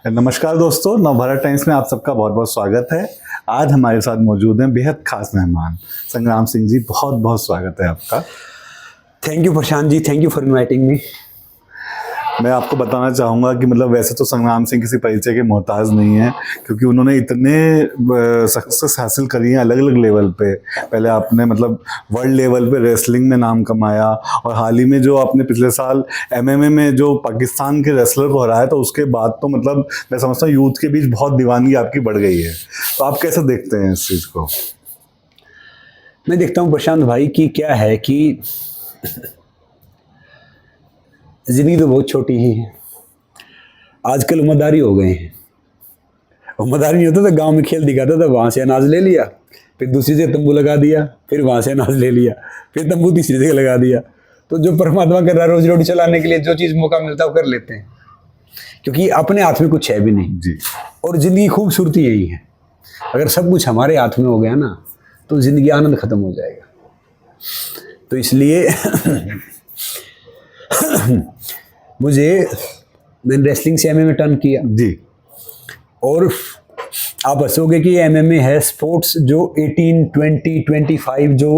नमस्कार दोस्तों, नवभारत टाइम्स में आप सबका बहुत बहुत स्वागत है। आज हमारे साथ मौजूद हैं बेहद खास मेहमान संग्राम सिंह जी। बहुत बहुत स्वागत है आपका। Thank you Prashant ji, thank you for inviting me. मैं आपको बताना चाहूँगा कि मतलब वैसे तो संग्राम सिंह किसी परिचय के मोहताज नहीं है, क्योंकि उन्होंने इतने सक्सेस हासिल करी है अलग अलग लेवल पे। पहले आपने मतलब वर्ल्ड लेवल पे रेसलिंग में नाम कमाया, और हाल ही में जो आपने पिछले साल एमएमए में जो पाकिस्तान के रेसलर को हराया, तो उसके बाद तो मतलब मैं समझता हूँ यूथ के बीच बहुत दीवानगी आपकी बढ़ गई है। तो आप कैसे देखते हैं इस चीज़ को? मैं देखता हूँ प्रशांत भाई कि क्या है कि जिंदगी तो बहुत छोटी ही है। आजकल उम्रदारी हो गए हैं। उम्रदारी नहीं होता था, गांव में खेल दिखाता था, वहां से अनाज ले लिया, फिर दूसरी जगह तंबू लगा दिया, फिर वहां से अनाज ले लिया, फिर तंबू तीसरी जगह लगा दिया। तो जो परमात्मा कर रहा है रोजी रोटी चलाने के लिए, जो चीज़ मौका मिलता है वो कर लेते हैं, क्योंकि अपने हाथ में कुछ है भी नहीं जी। और जिंदगी खूबसूरती यही है। अगर सब कुछ हमारे हाथ में हो गया ना, तो जिंदगी आनंद खत्म हो जाएगा। तो इसलिए मैंने रेसलिंग से एमएमए टर्न किया। जी। और आप हंसोगे कि एमएमए है स्पोर्ट्स जो 18, 20, 25 जो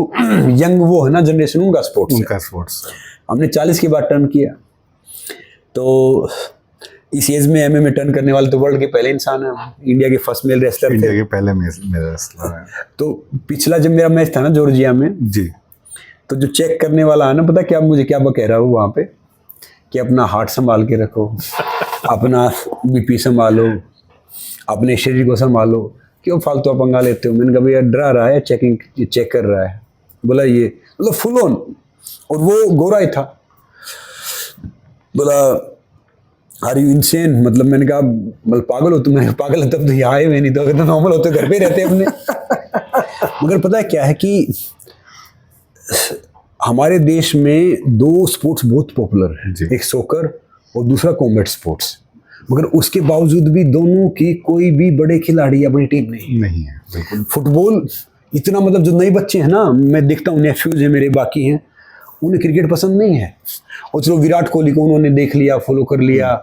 यंग वो है ना जनरेशन, उनका स्पोर्ट्स उनका स्पोर्ट्स। हमने 40 के बाद टर्न किया। तो इस एज में एमएमए टर्न करने वाले तो वर्ल्ड के पहले इंसान है, इंडिया के फर्स्ट मेल रेसलर थे। इंडिया के पहले मेरा रेसलर है। तो पिछला जब मेरा मैच था ना जॉर्जिया में, जी। तो जो चेक करने वाला है ना, पता क्या मुझे क्या कह रहा हूँ वहाँ पे, कि अपना हार्ट संभाल के रखो, अपना बीपी संभालो, अपने शरीर को संभालो, क्यों फालतू पंगा लेते हो। मैंने कहा भैया डरा रहा है, चेक कर रहा है। बोला ये मतलब फुल ऑन, और वो गोरा ही था। बोला आर यू इनसेन, मतलब मैंने कहा मतलब पागल हो तुम? मैंने पागल है तब तो यहाँ आए हुए, नहीं तो अगर तो नॉर्मल होते घर पे रहते अपने। मगर पता है क्या है कि हमारे देश में दो स्पोर्ट्स बहुत पॉपुलर हैं, एक सॉकर और दूसरा कॉम्बैट स्पोर्ट्स। मगर उसके बावजूद भी दोनों की कोई भी बड़े खिलाड़ी या बड़ी टीम नहीं है। बिल्कुल। फुटबॉल इतना मतलब जो नए बच्चे हैं ना, मैं देखता हूँ नेफ्यूज है मेरे, बाकी हैं, उन्हें क्रिकेट पसंद नहीं है। और चलो विराट कोहली को उन्होंने देख लिया, फॉलो कर लिया,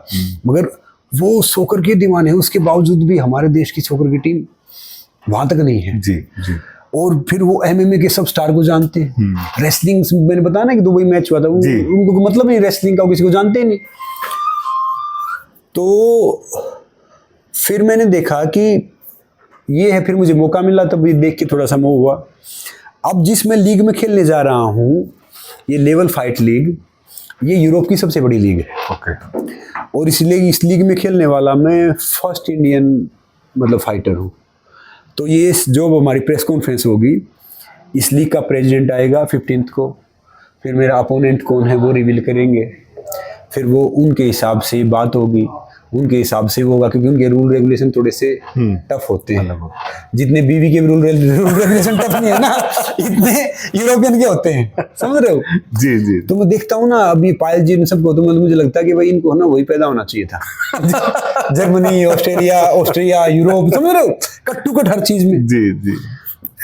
मगर वो सॉकर के दीवाने हैं। उसके बावजूद भी हमारे देश की सॉकर की टीम वहां तक नहीं है। जी जी। और फिर वो एमएमए के सब स्टार को जानते हैं। रेसलिंग मैंने बताया ना कि दुबई मैच हुआ था, उनको मतलब नहीं रेसलिंग का, किसी को जानते ही नहीं। तो फिर मैंने देखा कि ये है, फिर मुझे मौका मिला, तब ये देख के थोड़ा सा मोह हुआ। अब जिस मैं लीग में खेलने जा रहा हूँ, ये लेवल फाइट लीग, ये यूरोप की सबसे बड़ी लीग है। ओके। और इसलिए इस लीग में खेलने वाला मैं फर्स्ट इंडियन मतलब फाइटर हूँ। तो ये जो हमारी प्रेस कॉन्फ्रेंस होगी, इस लीग का प्रेसिडेंट आएगा 15 को, फिर मेरा अपोनेंट कौन है वो रिवील करेंगे, फिर वो उनके हिसाब से बात होगी, उनके हिसाब से वो होगा, क्योंकि उनके रूल रेगुलेशन थोड़े से टफ होते हैं। जितने बीवी के रूल रेगुलेशन टफ नहीं है ना, इतने यूरोपियन के होते हैं, समझ रहे हो? जी जी। तो मैं देखता हूँ ना अभी पायल जी ने सबको, तो मुझे लगता है कि भाई इनको ना वही पैदा होना चाहिए था। जर्मनी, ऑस्ट्रिया, यूरोप, समझ रहे हो, कट टू कट हर चीज में। जी जी।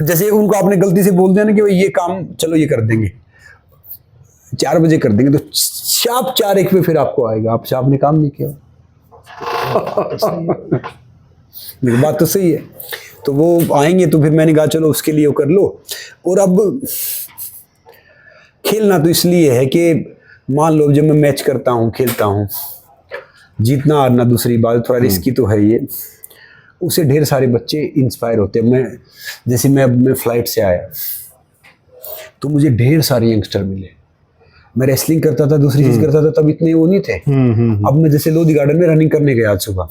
जैसे उनको आपने गलती से बोल दिया ना कि भाई ये काम चलो ये कर देंगे, 4 बजे कर देंगे, तो शाप 4-1 पे फिर आपको आएगा, आपने काम नहीं किया। बात तो सही है। तो वो आएंगे, तो फिर मैंने कहा चलो उसके लिए वो कर लो। और अब खेलना तो इसलिए है कि मान लो जब मैं मैच करता हूँ, खेलता हूँ, जीतना हारना दूसरी बात, थोड़ा रिस्की तो है ये, उससे ढेर सारे बच्चे इंस्पायर होते हैं। मैं फ्लाइट से आया तो मुझे ढेर सारे यंगस्टर मिले। मैं रेसलिंग करता था, दूसरी चीज करता था, तब इतने वो नहीं थे। अब मैं जैसे लोधी गार्डन में रनिंग करने गया आज सुबह,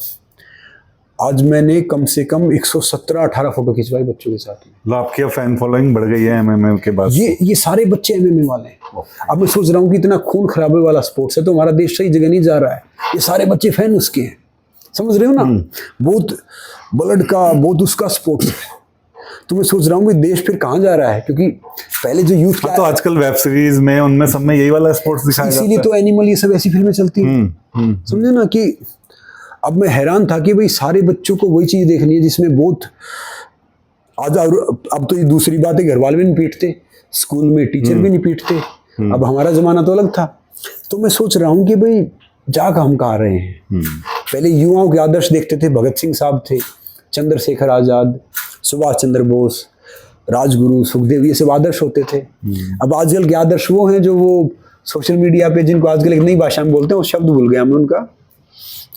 आज मैंने कम से कम 117-18 फोटो खिंचवाई बच्चों के साथ में। आपकी फैन फॉलोइंग बढ़ गई है एमएमए के बाद। ये सारे बच्चे एमएमए वाले हैं। अब मैं सोच रहा हूँ कि इतना खून खराबे वाला स्पोर्ट्स है, तो हमारा देश सही जगह नहीं जा रहा है। ये सारे बच्चे फैन उसके हैं, समझ रहे हो ना? बहुत ब्लड का, बहुत उसका स्पोर्ट्स है। तो मैं सोच रहा हूँ कि देश फिर कहाँ जा रहा है, क्योंकि पहले जो यूथ तो आजकल वेब सीरीज में उनमें सब में यही वाला स्पोर्ट्स दिखाया जाता है। इसीलिए तो एनिमल ये सब ऐसी फिल्में चलती हैं, समझे ना? कि अब मैं हैरान था कि भाई सारे बच्चों को वही चीज देखनी है जिसमें बहुत आज। अब तो ये दूसरी बात है, घर वाले भी नहीं पीटते, स्कूल में टीचर भी नहीं पीटते। अब हमारा जमाना तो अलग था। तो मैं सोच रहा हूँ कि भाई जाग हम कहाँ रहे हैं। पहले युवाओं के आदर्श देखते थे, भगत सिंह साहब थे, चंद्रशेखर आज़ाद, सुभाष चंद्र बोस, राजगुरु, सुखदेव, ये सब आदर्श होते थे। अब आजकल के आदर्श वो हैं जो वो सोशल मीडिया पे, जिनको आजकल एक नई भाषा में बोलते हैं, वो शब्द भूल गया मैं उनका,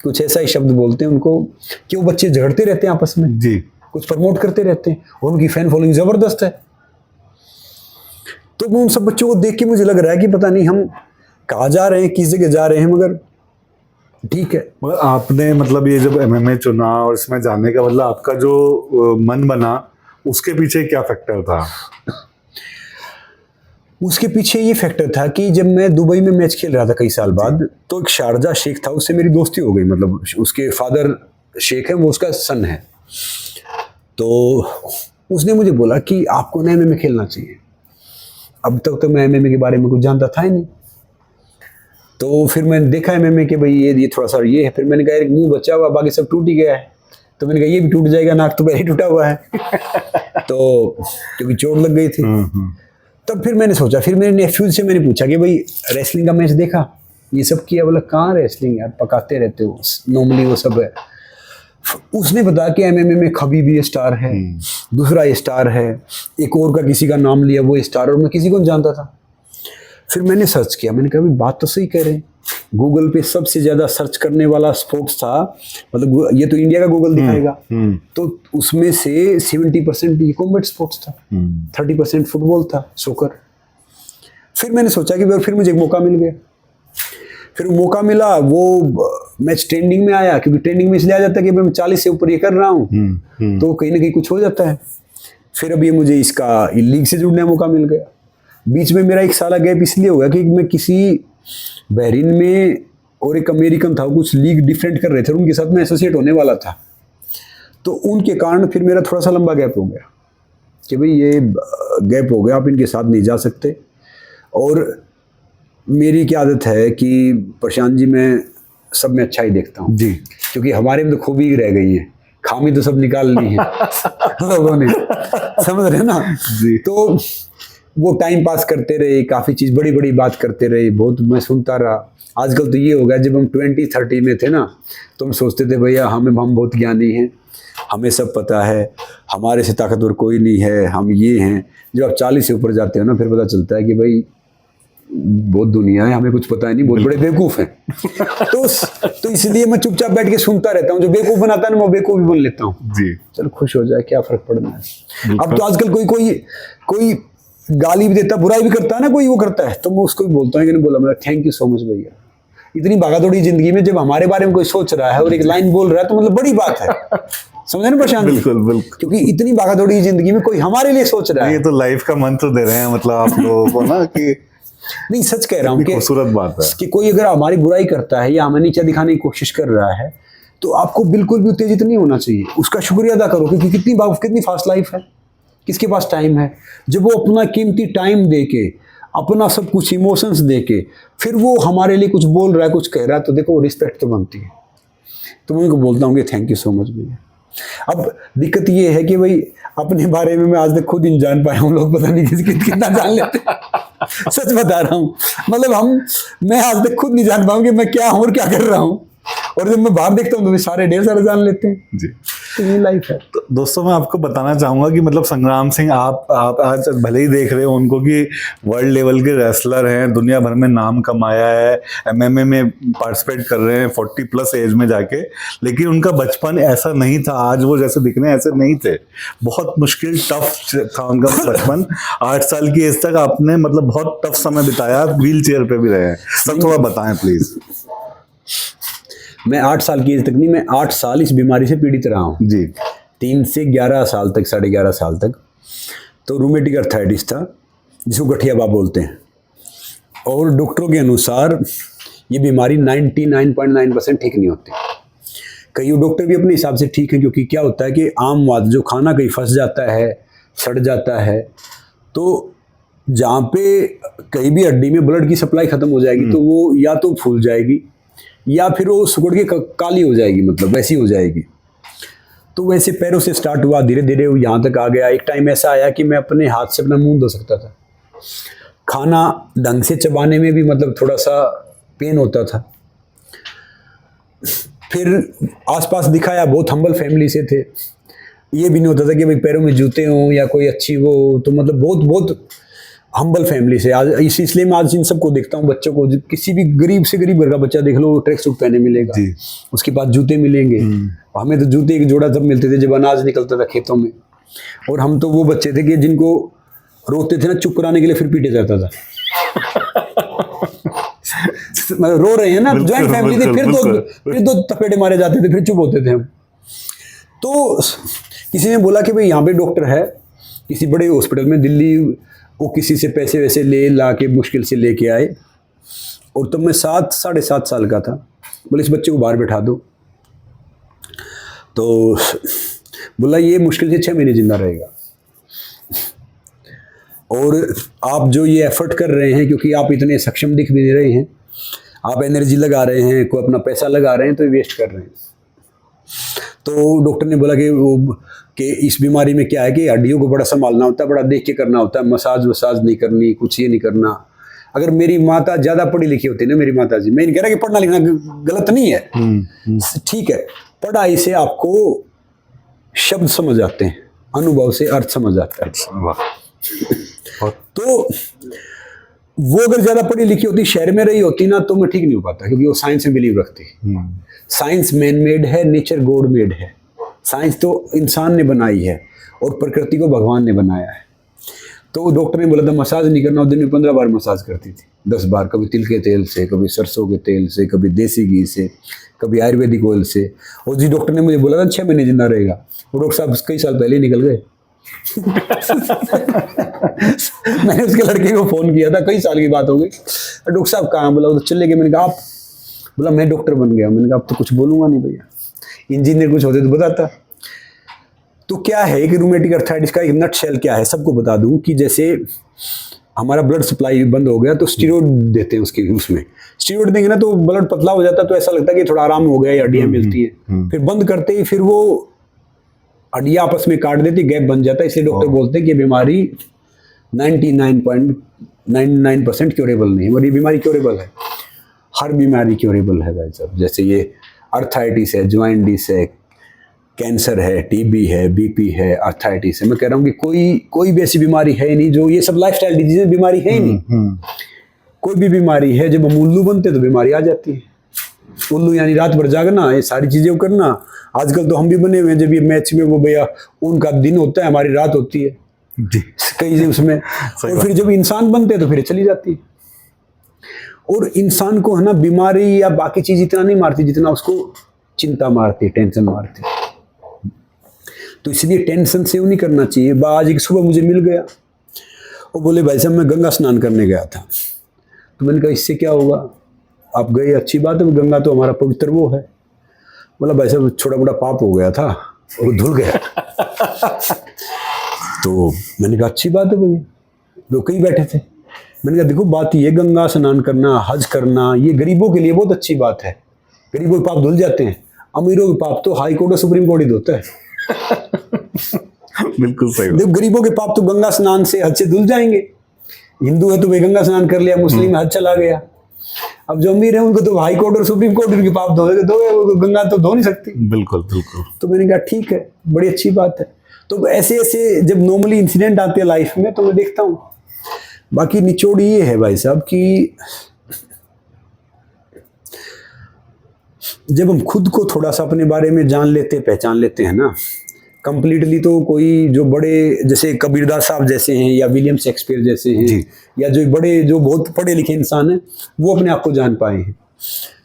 कुछ ऐसा ही शब्द बोलते हैं उनको, कि वो बच्चे झगड़ते रहते हैं आपस में जी, कुछ प्रमोट करते रहते हैं और उनकी फैन फॉलोइंग जबरदस्त है। तो वो उन सब बच्चों को देख के मुझे लग रहा है कि पता नहीं हम कहाँ जा रहे हैं, किस जगह जा रहे हैं, मगर ठीक है। मगर आपने मतलब ये जब एमएमए चुना और इसमें जाने का मतलब आपका जो मन बना, उसके पीछे क्या फैक्टर था? उसके पीछे ये फैक्टर था कि जब मैं दुबई में मैच खेल रहा था कई साल बाद, तो एक शारजा शेख था, उससे मेरी दोस्ती हो गई। मतलब उसके फादर शेख है, वो उसका सन है। तो उसने मुझे बोला कि आपको ना एमएमए खेलना चाहिए। अब तक तो मैं एमएमए के बारे में कुछ जानता था ही नहीं। तो फिर मैंने देखा एमएमए के भाई ये थोड़ा सा ये है। फिर मैंने कहा एक मुंह बचा हुआ, बाकी सब टूट ही गया है। तो मैंने कहा ये भी टूट जाएगा, नाक तो पहले ही टूटा हुआ है। तो क्योंकि चोट लग गई थी। तब फिर मैंने सोचा, फिर मेरे नेफ्यू से मैंने पूछा कि भाई रेसलिंग का मैच देखा, ये सब किया? बोला कहाँ रेसलिंग यार, पकाते रहते हो, नॉर्मली वो सब है। उसने बताया कि एमएमए में खबीब स्टार है, दूसरा स्टार है, एक और का किसी का नाम लिया, वो स्टार, और मैं किसी को नहीं जानता था। फिर मैंने सर्च किया, मैंने कहा बात तो सही कह रहे हैं। गूगल पे सबसे ज़्यादा सर्च करने वाला स्पोर्ट्स था, मतलब ये तो इंडिया का गूगल दिखाएगा, तो उसमें से 70% ये कॉम्बैट स्पोर्ट्स था, 30% फुटबॉल था, सोकर। फिर मैंने सोचा कि फिर मुझे एक मौका मिल गया। फिर मौका मिला, वो मैच ट्रेंडिंग में आया, क्योंकि ट्रेंडिंग में इसलिए आ जाता है कि मैं 40 से ऊपर ये कर रहा हूँ, तो कहीं ना कहीं कुछ हो जाता है। फिर अब ये मुझे इसका लीग से जुड़ने का मौका मिल गया। बीच में मेरा एक साल गैप इसलिए हो गया कि मैं किसी बहरीन में और एक अमेरिकन था, कुछ लीग डिफरेंट कर रहे थे, उनके साथ मैं एसोसिएट होने वाला था। तो उनके कारण फिर मेरा थोड़ा सा लंबा गैप हो गया कि भाई ये गैप हो गया, आप इनके साथ नहीं जा सकते। और मेरी क्या आदत है कि प्रशांत जी, मैं सब में अच्छा ही देखता हूँ जी, क्योंकि हमारे में तो खूबी रह गई है, खामी तो सब निकाल ली है लोगों ने, समझ रहे ना जी। तो वो टाइम पास करते रहे, काफ़ी चीज़ बड़ी बड़ी बात करते रहे, बहुत मैं सुनता रहा। आजकल तो ये हो गया, जब हम 20-30 में थे ना, तो हम सोचते थे भैया हम बहुत ज्ञानी हैं, हमें सब पता है, हमारे से ताकतवर कोई नहीं है, हम ये हैं। जब आप 40 से ऊपर जाते हो ना, फिर पता चलता है कि भाई बहुत दुनिया है, हमें कुछ पता ही नहीं, बहुत बड़े बेवकूफ़ हैं। तो इसलिए मैं चुपचाप बैठ के सुनता रहता हूँ, जो बेवकूफ़ बनाता है ना, मैं बेवकूफ़ भी बन लेता हूँ जी। चलो खुश हो जाए, क्या फ़र्क पड़ना है। अब तो आजकल कोई गाली भी देता, बुराई भी करता है ना, कोई वो करता है, तो मैं उसको भी बोलता हूँ कि नहीं बोला, मैं थैंक यू सो मच भैया। इतनी भागादौड़ी जिंदगी में जब हमारे बारे में कोई सोच रहा है और एक लाइन बोल रहा है, तो मतलब बड़ी बात है, समझे ना प्रशांत? बिल्कुल बिल्कुल, क्योंकि इतनी भागादौड़ी जिंदगी में कोई हमारे लिए सोच रहा है। ये तो लाइफ का मंत्र दे रहे हैं मतलब आप लोगों को ना, कि नहीं सच कह रहा हूँ कि खूबसूरत बात है कि कोई अगर हमारी बुराई करता है या हमें नीचा दिखाने की कोशिश कर रहा है, तो आपको बिल्कुल भी उत्तेजित नहीं होना चाहिए, उसका शुक्रिया अदा करो, क्योंकि कितनी फास्ट लाइफ है, किसके पास टाइम है। जब वो अपना कीमती टाइम दे के, अपना सब कुछ इमोशंस दे के, फिर वो हमारे लिए कुछ बोल रहा है, कुछ कह रहा है, तो देखो रिस्पेक्ट तो बनती है। तो मैं उनको बोलता हूँ कि थैंक यू सो मच भैया। अब दिक्कत ये है कि भाई अपने बारे में मैं आज तक खुद ही नहीं जान पाया हूँ, लोग पता नहीं कितना जान लेते हैं। सच बता रहा हूँ, मतलब मैं आज तक खुद नहीं जान पाऊँ कि मैं क्या हूँ और क्या कर रहा हूँ, और जब मैं बाहर देखता हूँ तो सारे ढेर सारे जान लेते हैं जी। तो ये लाइफ है। तो दोस्तों मैं आपको बताना चाहूँगा कि मतलब संग्राम सिंह, आप आज भले ही देख रहे हो उनको कि वर्ल्ड लेवल के रेसलर हैं, दुनिया भर में नाम कमाया है, एमएमए में पार्टिसिपेट कर रहे हैं 40+ एज में जाके, लेकिन उनका बचपन ऐसा नहीं था। आज वो जैसे दिख रहे हैं ऐसे नहीं थे, बहुत मुश्किल टफ था उनका बचपन। 8 साल की एज तक आपने मतलब बहुत टफ समय बिताया, व्हील चेयर पे भी रहे हैं, सब थोड़ा बताएं प्लीज। मैं 8 साल की एज तक नहीं, मैं 8 साल इस बीमारी से पीड़ित रहा हूँ जी। 3 से 11 साल तक, 11.5 साल तक। तो रूमेटिक अर्थराइटिस था, जिसको गठियाबा बोलते हैं, और डॉक्टरों के अनुसार ये बीमारी 99.9% ठीक नहीं होती। कई डॉक्टर भी अपने हिसाब से ठीक है, क्योंकि क्या होता है कि आम बात, जो खाना कहीं फंस जाता है, सड़ जाता है, तो जहाँ पे कहीं भी हड्डी में ब्लड की सप्लाई खत्म हो जाएगी, तो वो या तो फूल जाएगी या फिर वो सुकड़ के काली हो जाएगी, मतलब वैसी हो जाएगी। तो वैसे पैरों से स्टार्ट हुआ, धीरे धीरे यहाँ तक आ गया। एक टाइम ऐसा आया कि मैं अपने हाथ से अपना मुंह धो सकता था, खाना ढंग से चबाने में भी मतलब थोड़ा सा पेन होता था। फिर आसपास दिखाया, बहुत हम्बल फैमिली से थे। ये भी नहीं होता था कि भाई पैरों में जूते हों या कोई अच्छी वो, तो मतलब बहुत बहुत हम्बल फैमिली से। आज इसलिए मैं आज इन सबको देखता हूँ, बच्चों को, किसी भी गरीब से गरीब घर का बच्चा देख लो, ट्रैक सूट पहने मिलेगा, जी। उसके पास जूते मिलेंगे। हमें तो जूते एक जोड़ा तब मिलते थे जब अनाज निकलता था खेतों में, और हम तो वो बच्चे थे कि जिनको रोते थे ना चुप कराने के लिए फिर पीटे जाता था। मतलब रो रहे हैं ना, ज्वाइंट फैमिली थी, फिर दो तपेड़े मारे जाते थे, फिर चुप होते थे हम। तो किसी ने बोला कि भाई यहाँ पे डॉक्टर है किसी बड़े हॉस्पिटल में दिल्ली, वो किसी से पैसे वैसे ले ला के मुश्किल से लेके आए, और तब मैं 7-7.5 साल का था। बोले इस बच्चे को बाहर बैठा दो, तो बोला ये मुश्किल से 6 महीने जिंदा रहेगा, और आप जो ये एफर्ट कर रहे हैं, क्योंकि आप इतने सक्षम दिख भी नहीं रहे हैं, आप एनर्जी लगा रहे हैं, कोई अपना पैसा लगा रहे हैं, तो वेस्ट कर रहे हैं। तो डॉक्टर ने बोला कि इस बीमारी में क्या है कि हड्डियों को बड़ा संभालना होता है, बड़ा देख के करना होता है, मसाज वसाज नहीं करनी, कुछ ये नहीं करना। अगर मेरी माता ज़्यादा पढ़ी लिखी होती ना, मेरी माता जी, मैं नहीं कह रहा कि पढ़ना लिखना गलत नहीं है, ठीक है, पढ़ाई से आपको शब्द समझ आते हैं, अनुभव से अर्थ समझ आता है। तो वो अगर ज़्यादा पढ़ी लिखी होती, शहर में रही होती ना, तो मैं ठीक नहीं हो पाता, क्योंकि वो साइंस में बिलीव रखती। साइंस मैन मेड है, नेचर गॉड मेड है। साइंस तो इंसान ने बनाई है और प्रकृति को भगवान ने बनाया है। तो डॉक्टर ने बोला था मसाज नहीं करना, दिन में 15 बार मसाज करती थी, 10 बार, कभी तिल के तेल से, कभी सरसों के तेल से, कभी देसी घी से, कभी आयुर्वेदिक ऑयल से। और जी डॉक्टर ने मुझे बोला था 6 महीने जिंदा रहेगा, वो डॉक्टर साहब कई साल पहले ही निकल गए। मैंने उसके लड़के को फ़ोन किया था, कई साल की बात हो गई, डॉक्टर साहब कहाँ? बोला वो तो चले गए। मैंने कहा आप? बोला मैं डॉक्टर बन गया। मैंने कहा अब तो कुछ बोलूँगा नहीं भैया, इंजीनियर कुछ होते तो बताता। तो क्या है कि रूमेटिक अर्थराइटिस का एक नट शेल क्या है, सबको बता दूं कि जैसे हमारा ब्लड सप्लाई बंद हो गया तो स्टीरॉयड देते हैं उसमें स्टीरॉयड देंगे ना तो ब्लड पतला हो जाता है, तो ऐसा लगता है कि थोड़ा आराम हो गया, या हड्डियाँ मिलती है। फिर बंद करते ही फिर वो हड्डियाँ आपस में काट देती, गैप बन जाता है। इसलिए डॉक्टर बोलते हैं कि ये बीमारी 99.99% क्योरेबल नहीं है, और ये बीमारी क्योरेबल है। हर बीमारी क्योरेबल है भाई साहब। जैसे ये अर्थराइटिस है, ज्वाइंटिस है, कैंसर है, टीबी है, बीपी है, अर्थराइटिस है। मैं कह रहा हूँ कि कोई भी ऐसी बीमारी है नहीं जो, ये सब लाइफस्टाइल डिजीज बीमारी है ही नहीं। कोई भी बीमारी है, जब हम उल्लू बनते तो बीमारी आ जाती है। उल्लू यानी रात भर जागना, ये सारी चीजें करना। आजकल तो हम भी बने हुए हैं, जब ये मैच में वो भैया उनका दिन होता है, हमारी रात होती है कई उसमें। और फिर जब इंसान बनते हैं तो फिर चली जाती है। और इंसान को है ना बीमारी या बाकी चीज इतना नहीं मारती जितना उसको चिंता मारती, टेंशन मारती। तो इसलिए टेंशन से नहीं करना चाहिए। आज एक सुबह मुझे मिल गया, वो बोले भाई साहब मैं गंगा स्नान करने गया था। तो मैंने कहा इससे क्या होगा? आप गए, अच्छी बात है, गंगा तो हमारा पवित्र वो है। बोला भाई साहब छोटा मोटा पाप हो गया था और धुल गया। तो मैंने कहा अच्छी बात है भैया, रुके ही बैठे थे। मैंने कहा देखो बात ये, गंगा स्नान करना, हज करना, ये गरीबों के लिए बहुत अच्छी बात है। गरीबों के पाप धुल जाते हैं, अमीरों के पाप तो हाई कोर्ट और सुप्रीम कोर्ट ही धोता है। बिल्कुल सही। देखो गरीबों के पाप तो गंगा स्नान से, हज से धुल जाएंगे। हिंदू है तो वे गंगा स्नान कर लिया, मुस्लिम हज चला गया। अब जो अमीर है उनको तो हाई कोर्ट और सुप्रीम कोर्ट उनके पाप धोएगा, गंगा तो धो नहीं सकती। बिल्कुल बिल्कुल। तो मैंने कहा ठीक है, बड़ी अच्छी बात है। तो ऐसे ऐसे जब नॉर्मली इंसिडेंट आते हैं लाइफ में तो मैं देखता हूँ। बाकी निचोड़ ये है भाई साहब कि जब हम खुद को थोड़ा सा अपने बारे में जान लेते, पहचान लेते हैं ना कंप्लीटली, तो कोई जो बड़े जैसे कबीरदास साहब जैसे हैं या विलियम शेक्सपियर जैसे हैं, या जो बड़े जो बहुत पढ़े लिखे इंसान हैं, वो अपने आप को जान पाए हैं।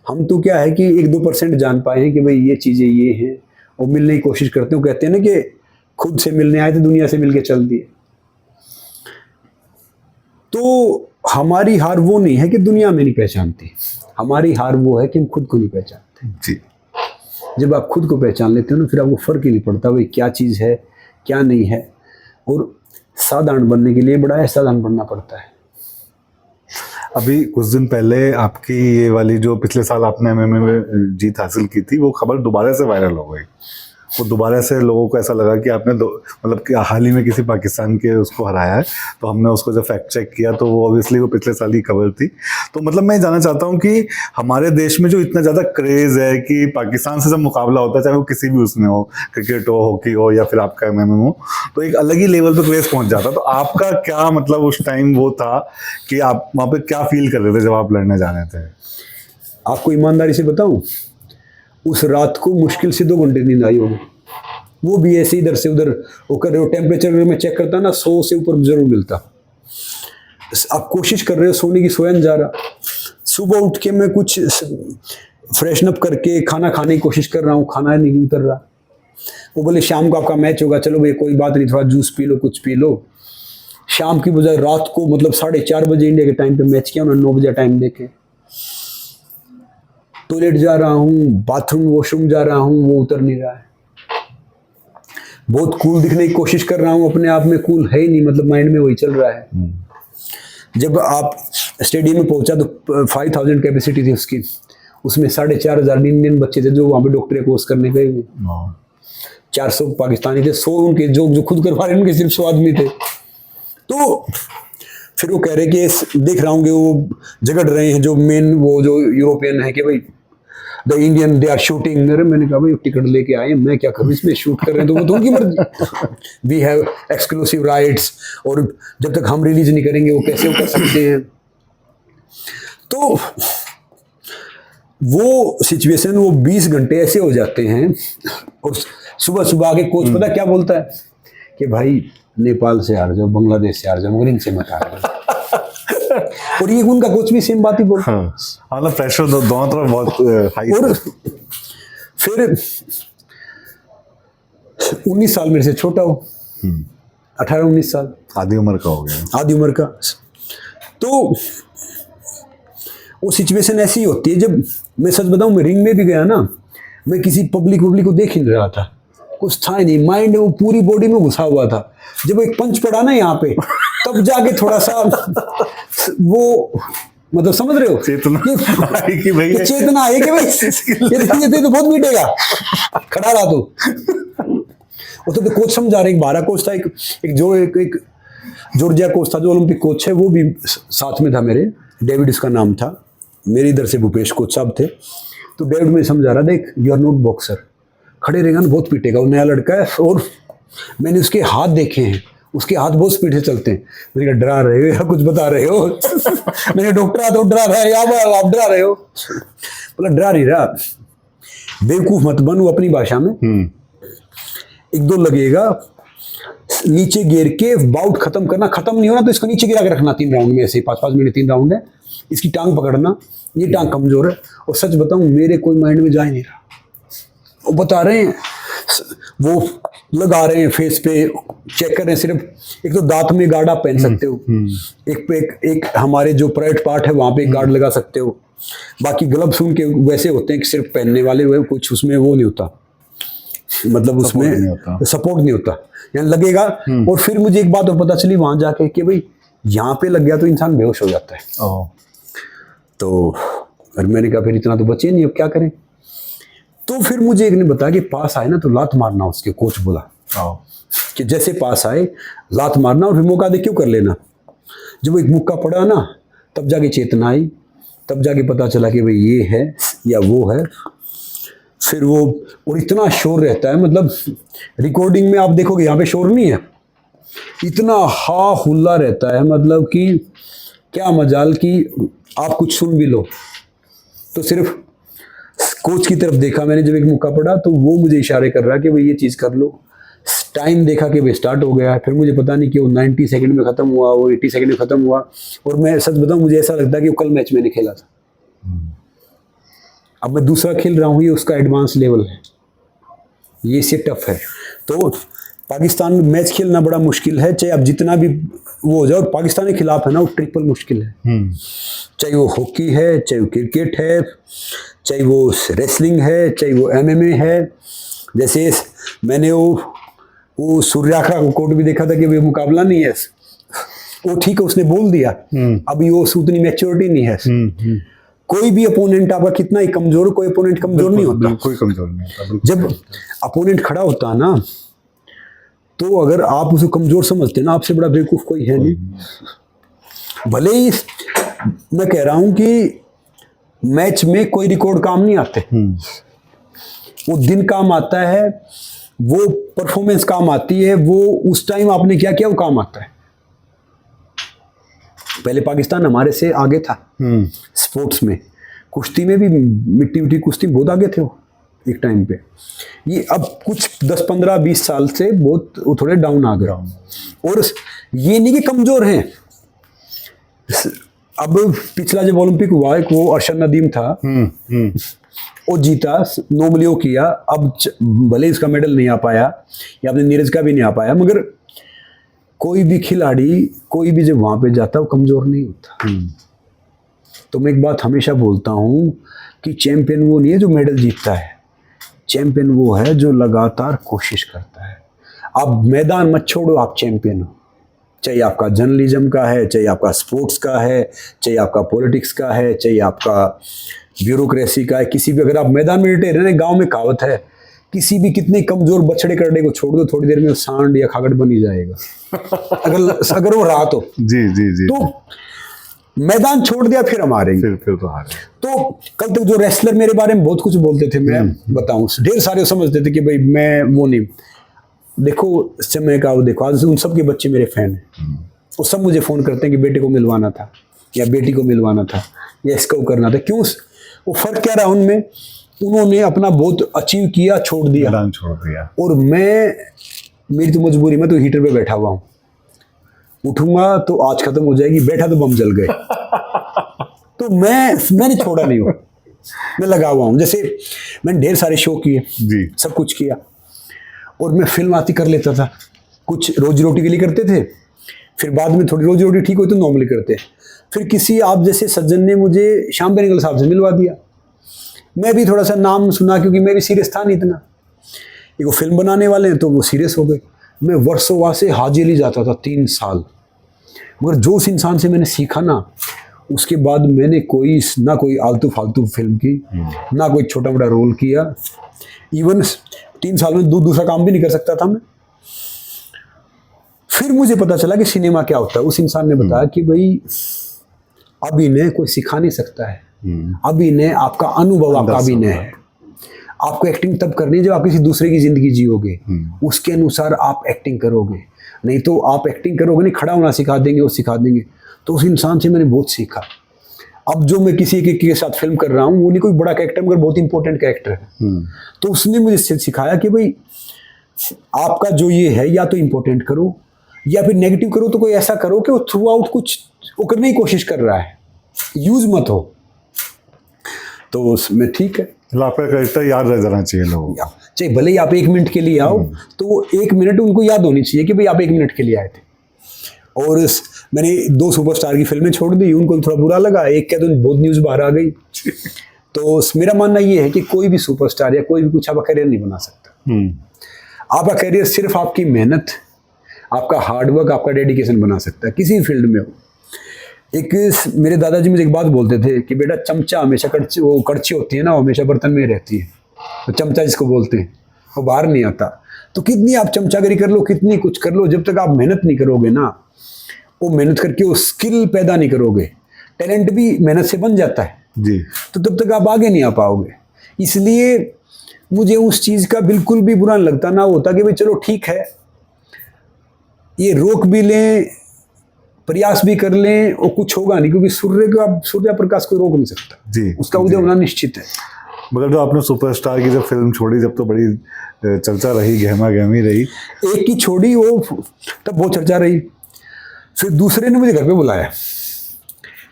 हम तो क्या है कि 1-2% जान पाए हैं कि भाई ये चीज़ें ये हैं, और मिलने की कोशिश करते हैं। कहते हैं ना कि खुद से मिलने आए तो दुनिया से मिल के चल दिए। तो हमारी हार वो नहीं है कि दुनिया में नहीं पहचानती, हमारी हार वो है कि हम खुद को नहीं पहचानते। जी। जब आप खुद को पहचान लेते हो ना, फिर आपको फर्क ही नहीं पड़ता भाई क्या चीज़ है क्या नहीं है। और साधारण बनने के लिए बड़ा असाधारण बनना पड़ता है। अभी कुछ दिन पहले आपकी ये वाली जो पिछले साल आपने MMA में जीत हासिल की थी, वो खबर दोबारा से वायरल हो गई। वो दोबारा से लोगों को ऐसा लगा कि आपने मतलब कि हाल ही में किसी पाकिस्तान के उसको हराया है, तो हमने उसको जब फैक्ट चेक किया तो वो ऑब्वियसली वो पिछले साल की खबर थी। तो मतलब मैं जानना चाहता हूँ कि हमारे देश में जो इतना ज़्यादा क्रेज़ है कि पाकिस्तान से जब मुकाबला होता है, चाहे वो किसी भी उसमें हो, क्रिकेट हो, हॉकी हो या फिर आपका MMA हो, तो एक अलग ही लेवल पर क्रेज़ पहुँच जाता है। तो आपका क्या मतलब उस टाइम वो था कि आप वहाँ पे क्या फील कर रहे थे जब आप लड़ने जाने थे? आपको ईमानदारी से बताऊं, उस रात को मुश्किल से 2 घंटे नींद आई होगी, वो भी ऐसे इधर से उधर वो कर रहे हो। टेम्परेचर में चेक करता ना 100 से ऊपर जरूर मिलता। आप कोशिश कर रहे हो सोने की, सोया नहीं जा रहा। सुबह उठ के मैं कुछ फ्रेशन अप करके खाना खाने की कोशिश कर रहा हूँ, खाना नहीं उतर रहा। वो बोले शाम को आपका मैच होगा, चलो भाई कोई बात नहीं, थोड़ा जूस पी लो, कुछ पी लो। शाम की बजाय रात को मतलब 4:30 बजे इंडिया के टाइम पे मैच किया उन्होंने, 9 बजे टाइम देके। टॉयलेट जा रहा हूँ, बाथरूम वॉशरूम जा रहा हूँ, वो उतर नहीं रहा है। बहुत कूल दिखने की कोशिश कर रहा हूँ, अपने आप में कूल है ही नहीं, मतलब माइंड में वही चल रहा है। जब आप स्टेडियम में पहुंचा तो 5000 कैपेसिटी थी उसकी, उसमें 4500 इंडियन बच्चे थे जो वहाँ पे डॉक्टरी कोर्स करने गए हुए। 400 पाकिस्तानी थे, 100 उनके जो खुद करवा रहे उनके सिर्फ 100 आदमी थे। तो फिर वो कह रहे कि देख रहा हूँ कि वो झगड़ रहे हैं जो मेन वो जो यूरोपियन है कि भाई the Indian they are shooting. अरे मैंने कहा भाई टिकट लेके आए, मैं क्या करूँ इसमें, शूट कर रहे हैं तो वो तो उनकी मर्जी। वी हैव एक्सक्लूसिव राइट्स, और जब तक हम रिलीज नहीं करेंगे वो कैसे वो कर सकते हैं। तो वो सिचुएशन, वो 20 घंटे ऐसे हो जाते हैं। और सुबह सुबह आके कोच पता क्या बोलता है कि भाई नेपाल से हार जाओ, बांग्लादेश से हार जाओ, मगर इनसे मत हार जाओ। और ये उनका कोच भी सेम बात ही बोलता है। हाँ, प्रेशर दोनों तरफ बहुत हाई। और फिर 19 साल मेरे से छोटा हो, 18-19 साल, आधी उम्र का हो गया, आधी उम्र का। तो वो सिचुएशन ऐसी ही होती है। जब मैं सच बताऊं, मैं रिंग में भी गया ना, मैं किसी पब्लिक को देख ही नहीं रहा था, कुछ था ही नहीं, माइंड वो पूरी बॉडी में घुसा हुआ था। जब एक पंच पड़ा ना यहाँ पे, तब जाके थोड़ा सा वो मतलब समझ रहे हो, चेतना कि भाई चेतना है कि भाई ये तो बहुत मीटेगा, खड़ा रहा तो। वो तो कोच समझा रहे, एक 12 कोच था, एक जॉर्जिया कोच था जो ओलंपिक कोच है, वो भी साथ में था मेरे, डेविड उसका नाम था। मेरे इधर से भूपेश कोच साहब थे। तो डेविड में समझा रहा, देख यू आर नॉट बॉक्सर, खड़े रहेगा ना बहुत पीटेगा, वो नया लड़का है। और मैंने उसके हाथ देखे हैं, उसके हाथ बहुत स्पीड से चलते हैं। मैंने कहा डरा रहे हो या कुछ बता रहे हो? मैंने डॉक्टर आता डरा रहा है या आप डरा रहे हो? बोला डरा नहीं रहा, बेवकूफ मत बन, वो अपनी भाषा में। 1-2 लगेगा, नीचे गिर के बाउट खत्म करना, खत्म नहीं होना तो इसको नीचे गिरा के रखना 3 राउंड में, ऐसे 5-5 मिनट 3 राउंड है, इसकी टांग पकड़ना, ये टांग कमजोर है। और सच बताऊं, मेरे कोई माइंड में जा ही नहीं रहा। वो बता रहे हैं, वो लगा रहे हैं फेस पे, चेक कर रहे हैं। सिर्फ एक तो दांत में गार्ड आप पहन सकते हो, एक पे एक हमारे जो प्राइवेट पार्ट है वहां पे एक गार्ड लगा सकते हो। बाकी ग्लव्स उनके वैसे होते हैं कि सिर्फ पहनने वाले हुए, कुछ उसमें वो नहीं होता, मतलब उसमें सपोर्ट नहीं होता, यानी लगेगा। और फिर मुझे एक बात और पता चली वहां जाके कि भाई यहाँ पे लग गया तो इंसान बेहोश हो जाता है। तो फिर मैंने कहा फिर इतना तो बचे नहीं, अब क्या करें। तो फिर मुझे एक ने बताया कि पास आए ना तो लात मारना, उसके कोच बोला कि जैसे पास आए लात मारना, और फिर मौका दे क्यों कर लेना। जब एक मुक्का पड़ा ना, तब जाके चेतना आई, तब जाके पता चला कि भाई ये है या वो है। फिर वो, और इतना शोर रहता है, मतलब रिकॉर्डिंग में आप देखोगे यहाँ पे शोर नहीं है, इतना हा हुल्ला रहता है, मतलब कि क्या मजाल कि आप कुछ सुन भी लो। तो सिर्फ कोच की तरफ देखा मैंने, जब एक मौका पड़ा तो वो मुझे इशारे कर रहा कि भाई ये चीज़ कर लो। टाइम देखा कि भाई स्टार्ट हो गया है, फिर मुझे पता नहीं कि वो 90 सेकंड में ख़त्म हुआ, वो 80 सेकंड में ख़त्म हुआ। और मैं सच बताऊं, मुझे ऐसा लगता है कि वो कल मैच मैंने खेला था, अब मैं दूसरा खेल रहा हूँ, ये उसका एडवांस लेवल है, ये इससे टफ है। तो पाकिस्तान में मैच खेलना बड़ा मुश्किल है, चाहे आप जितना भी वो हो जाओ। पाकिस्तान के खिलाफ है ना, वो ट्रिपल मुश्किल है, चाहे वो हॉकी है, चाहे वो क्रिकेट है, चाहे वो रेसलिंग है, चाहे वो MMA है। जैसे मैंने वो सूर्याखा को कोर्ट भी देखा था कि वो मुकाबला नहीं है, वो ठीक है उसने बोल दिया, अभी वो उतनी मैच्योरिटी नहीं है। कोई भी अपोनेंट आपका कितना ही कमजोर, कोई अपोनेंट कमजोर नहीं होता। कोई कमजोर नहीं होता, बिल्कुल। जब अपोनेंट खड़ा होता है ना, तो अगर आप उसे कमजोर समझते हैं ना, आपसे बड़ा बेवकूफ कोई है नहीं। भले ही मैं कह रहा हूं कि मैच में कोई रिकॉर्ड काम नहीं आते, वो दिन काम आता है, वो परफॉर्मेंस काम आती है, वो उस टाइम आपने क्या किया वो काम आता है। पहले पाकिस्तान हमारे से आगे था स्पोर्ट्स में, कुश्ती में भी, मिट्टी उट्टी कुश्ती बहुत आगे थे वो एक टाइम पे। ये अब कुछ 10-15-20 साल से बहुत वो थोड़े डाउन आ गए। और ये नहीं कि कमजोर हैं। अब पिछला जब ओलंपिक हुआ, एक वो अरशद नदीम था, वो जीता, 9 मिलियन किया। अब भले इसका मेडल नहीं आ पाया, या अपने नीरज का भी नहीं आ पाया, मगर कोई भी खिलाड़ी, कोई भी जब वहां पे जाता वो कमजोर नहीं होता। तो मैं एक बात हमेशा बोलता हूं कि चैंपियन वो नहीं है जो मेडल जीतता है, चैंपियन वो है जो लगातार कोशिश करता है। आप मैदान मत छोड़ो, आप चैंपियन हो। चाहे आपका जर्नलिज्म का है, चाहे आपका स्पोर्ट्स का है, चाहे आपका पॉलिटिक्स का है, चाहे आपका ब्यूरोक्रेसी का है, किसी भी, अगर आप मैदान में लेटे रहने, गांव में कहावत है, किसी भी कितने कमजोर बछड़े करड़े को छोड़ दो, थोड़ी देर में सांड या खागड़ बन ही जाएगा। अगर वो रात हो। जी जी जी। तो मैदान छोड़ दिया फिर हम हारेंगे। फिर तो हारे। तो कल तक जो रेसलर मेरे बारे में बहुत कुछ बोलते थे, मैं बताऊं, ढेर सारे समझते थे कि भाई मैं वो नहीं। देखो समय का वो देखो, आज उन सब के बच्चे मेरे फैन हैं। वो सब मुझे फोन करते हैं कि बेटे को मिलवाना था, या बेटी को मिलवाना था, या इसको करना था। क्यों? वो फर्क क्या रहा उनमें, उन्होंने अपना बहुत अचीव किया, छोड़ दिया, छोड़ दिया। और मेरी तो मजबूरी, मैं तो हीटर पे बैठा हुआ हूँ, उठूंगा तो आज खत्म हो जाएगी, बैठा तो बम जल गए। तो मैंने छोड़ा नहीं हूँ, मैं लगा हुआ हूँ। जैसे मैंने ढेर सारे शो किए जी, सब कुछ किया, और मैं फिल्म आती कर लेता था, कुछ रोजी रोटी के लिए करते थे, फिर बाद में थोड़ी रोजी रोटी ठीक हुई तो नॉर्मली करते। फिर किसी आप जैसे सज्जन ने मुझे श्याम बेनेगल साहब से मिलवा दिया, मैं भी थोड़ा सा नाम सुना, क्योंकि मैं भी सीरियस था नहीं इतना। एक वो फिल्म बनाने वाले हैं तो वो सीरियस हो गए। मैं वर्षों वहाँ से हाजिर ही जाता था 3 साल, मगर जो उस इंसान से मैंने सीखा ना, उसके बाद मैंने ना कोई आलतू फालतू फिल्म की, ना कोई छोटा मोटा रोल किया। इवन 3 साल में दूसरा काम भी नहीं कर सकता था मैं। फिर मुझे पता चला कि सिनेमा क्या होता है। उस इंसान ने बताया कि भाई अभिनय कोई सिखा नहीं सकता है, अभिनय आपका अनुभव, आपका अभिनय है। आपको एक्टिंग तब करनी है जब आप किसी दूसरे की जिंदगी जियोगे, उसके अनुसार आप एक्टिंग करोगे। नहीं तो आप एक्टिंग करोगे नहीं, खड़ा होना सिखा देंगे, वो सिखा देंगे। तो उस इंसान से मैंने बहुत सीखा। अब जो मैं किसी के साथ फिल्म कर रहा हूँ, वो नहीं कोई बड़ा कैरेक्टर, मगर बहुत इंपॉर्टेंट कैरेक्टर है। तो उसने मुझे सिखाया कि भाई आपका जो ये है, या तो इंपॉर्टेंट करो, या फिर नेगेटिव करो, तो कोई ऐसा करो कि वो थ्रू आउट कुछ वो करने की कोशिश कर रहा है, यूज मत हो। तो उसमें ठीक है, आपका कैरेक्टर याद रह जाना चाहिए लोगों को। चाहे भले ही आप 1 मिनट के लिए आओ, तो वो 1 मिनट उनको याद होनी चाहिए कि भाई आप 1 मिनट के लिए आए थे। और मैंने 2 सुपरस्टार की फिल्में छोड़ दी, उनको थोड़ा बुरा लगा, एक क्या तो बहुत न्यूज़ बाहर आ गई। तो मेरा मानना ये है कि कोई भी सुपरस्टार या कोई भी कुछ आपका करियर नहीं बना सकता। आपका करियर सिर्फ आपकी मेहनत, आपका हार्डवर्क, आपका डेडिकेशन बना सकता है, किसी भी फील्ड में हो। एक मेरे दादाजी मुझे एक बात बोलते थे कि बेटा चमचा हमेशा कड़छी होती है ना, वो हमेशा बर्तन में रहती है, तो चमचा जिसको बोलते हैं वो बाहर नहीं आता। तो कितनी आप चमचागिरी कर लो, कितनी कुछ कर लो, जब तक आप मेहनत नहीं करोगे ना, वो मेहनत करके वो स्किल पैदा नहीं करोगे, टैलेंट भी मेहनत से बन जाता है जी, तो तब तक आप आगे नहीं आ पाओगे। इसलिए मुझे उस चीज़ का बिल्कुल भी बुरा नहीं लगता, ना होता कि भाई चलो ठीक है, ये रोक भी लें, प्रयास भी कर लें, और कुछ होगा नहीं, क्योंकि सूर्य प्रकाश को रोक नहीं सकता जी, उसका उदय होना निश्चित है। मगर जो आपने सुपरस्टार की जब फिल्म छोड़ी, जब तो बड़ी चर्चा रही, गहमा गहमी रही। एक की छोड़ी, वो तब बहुत चर्चा रही। फिर दूसरे ने मुझे घर पे बुलाया,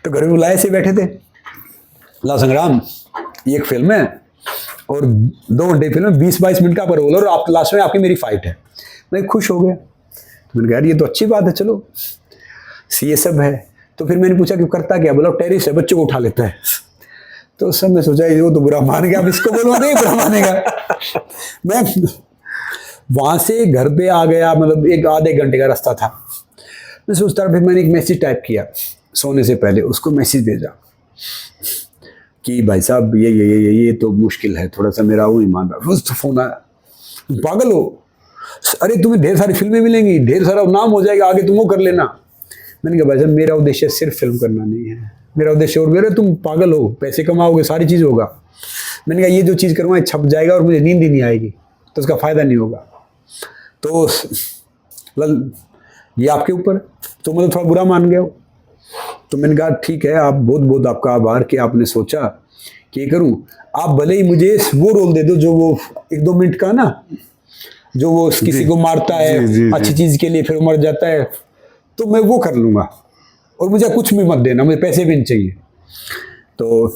तो घर पे बुलाए से बैठे थे, ला संग्राम ये एक फिल्म है और 2 घंटे फिल्म है, 20-22 मिनट का पर रोल, और आप लास्ट में आपकी मेरी फाइट है। मैं खुश हो गया, तो मैंने कहा यार ये तो अच्छी बात है, चलो ये सब है। तो फिर मैंने पूछा कि करता क्या? बोला टेरिस है, बच्चों को उठा लेता है। तो उस समय सोचा वो तो बुरा मान गया, अब इसको बोलूँ नहीं बुरा मानेगा। मैं वहाँ से घर पे आ गया, मतलब 1-आधे घंटे का रास्ता था। मैं सोचता, फिर मैंने एक मैसेज टाइप किया सोने से पहले, उसको मैसेज भेजा, कि भाई साहब ये तो मुश्किल है, थोड़ा सा मेरा वो ईमान, रोज तो फोन आया, तुम पागल हो, अरे तुम्हें ढेर सारी फिल्में मिलेंगी, ढेर सारा नाम हो जाएगा, आगे तुम वो कर लेना। मैंने कहा भाई साहब मेरा उद्देश्य सिर्फ फिल्म करना नहीं है, मेरा उद्देश्य और मेरे, तुम पागल हो, पैसे कमाओगे, सारी चीज़ होगा। मैंने कहा ये जो चीज़ करूँगा छप जाएगा और मुझे नींद ही नहीं आएगी, तो उसका फ़ायदा नहीं होगा। तो ये आपके ऊपर, तो मतलब थोड़ा बुरा मान गया हो। तो मैंने कहा ठीक है, आप बहुत बहुत आपका आभार कि आपने सोचा कि ये करूँ। आप भले ही मुझे वो रोल दे दो जो वो 1-2 मिनट का ना, जो वो किसी को मारता है अच्छी चीज़ के लिए, फिर मर जाता है, तो मैं वो कर लूँगा, और मुझे कुछ भी मत देना, मुझे पैसे भी नहीं चाहिए। तो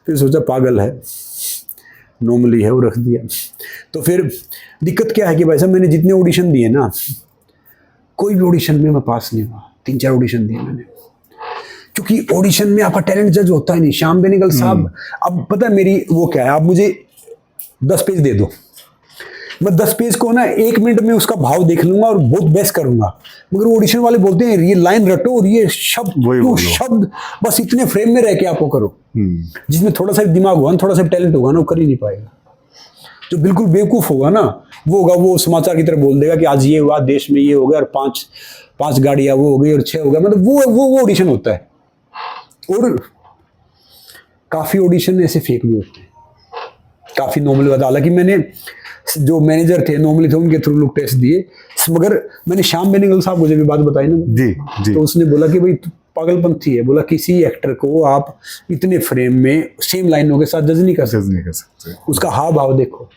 फिर सोचा पागल है, नॉर्मली है, वो रख दिया। तो फिर दिक्कत क्या है कि भाई साहब मैंने जितने ऑडिशन दिए ना, कोई भी ऑडिशन में मैं पास नहीं हुआ। 3-4 ऑडिशन दिए मैंने, क्योंकि ऑडिशन में आपका टैलेंट जज होता है नहीं। श्याम बेनेगल साहब, अब पता है मेरी वो क्या है, आप मुझे 10 पेज दे दो, मैं 10 पेज को ना 1 मिनट में उसका भाव देख लूंगा और बहुत बेस्ट करूंगा। मगर ऑडिशन वाले बोलते हैं ये लाइन रटो और ये शब्द बस इतने फ्रेम में रह के आपको करो, जिसमें थोड़ा सा दिमाग होगा ना, थोड़ा सा टैलेंट होगा ना, वो कर ही नहीं पाएगा। जो बिल्कुल बेवकूफ़ होगा ना, वो होगा वो समाचार की तरह बोल देगा कि आज ये हुआ, देश में ये हो गया, और 5 गाड़ियाँ वो हो गई और 6 हो गया, मतलब वो ऑडिशन होता है। और काफ़ी ऑडिशन ऐसे फेक भी होते हैं, काफ़ी नॉर्मल बात। हालांकि मैंने जो मैनेजर थे नॉर्मली थे, उनके थ्रू लोग टेस्ट दिए, मगर मैंने श्याम बेनेगल साहब को जब भी बात बताई ना जी, तो उसने बोला कि भाई पागलपंथी है, बोला किसी एक्टर को आप इतने फ्रेम में सेम लाइनों के साथ जज नहीं कर सकते, उसका हाव भाव देखो।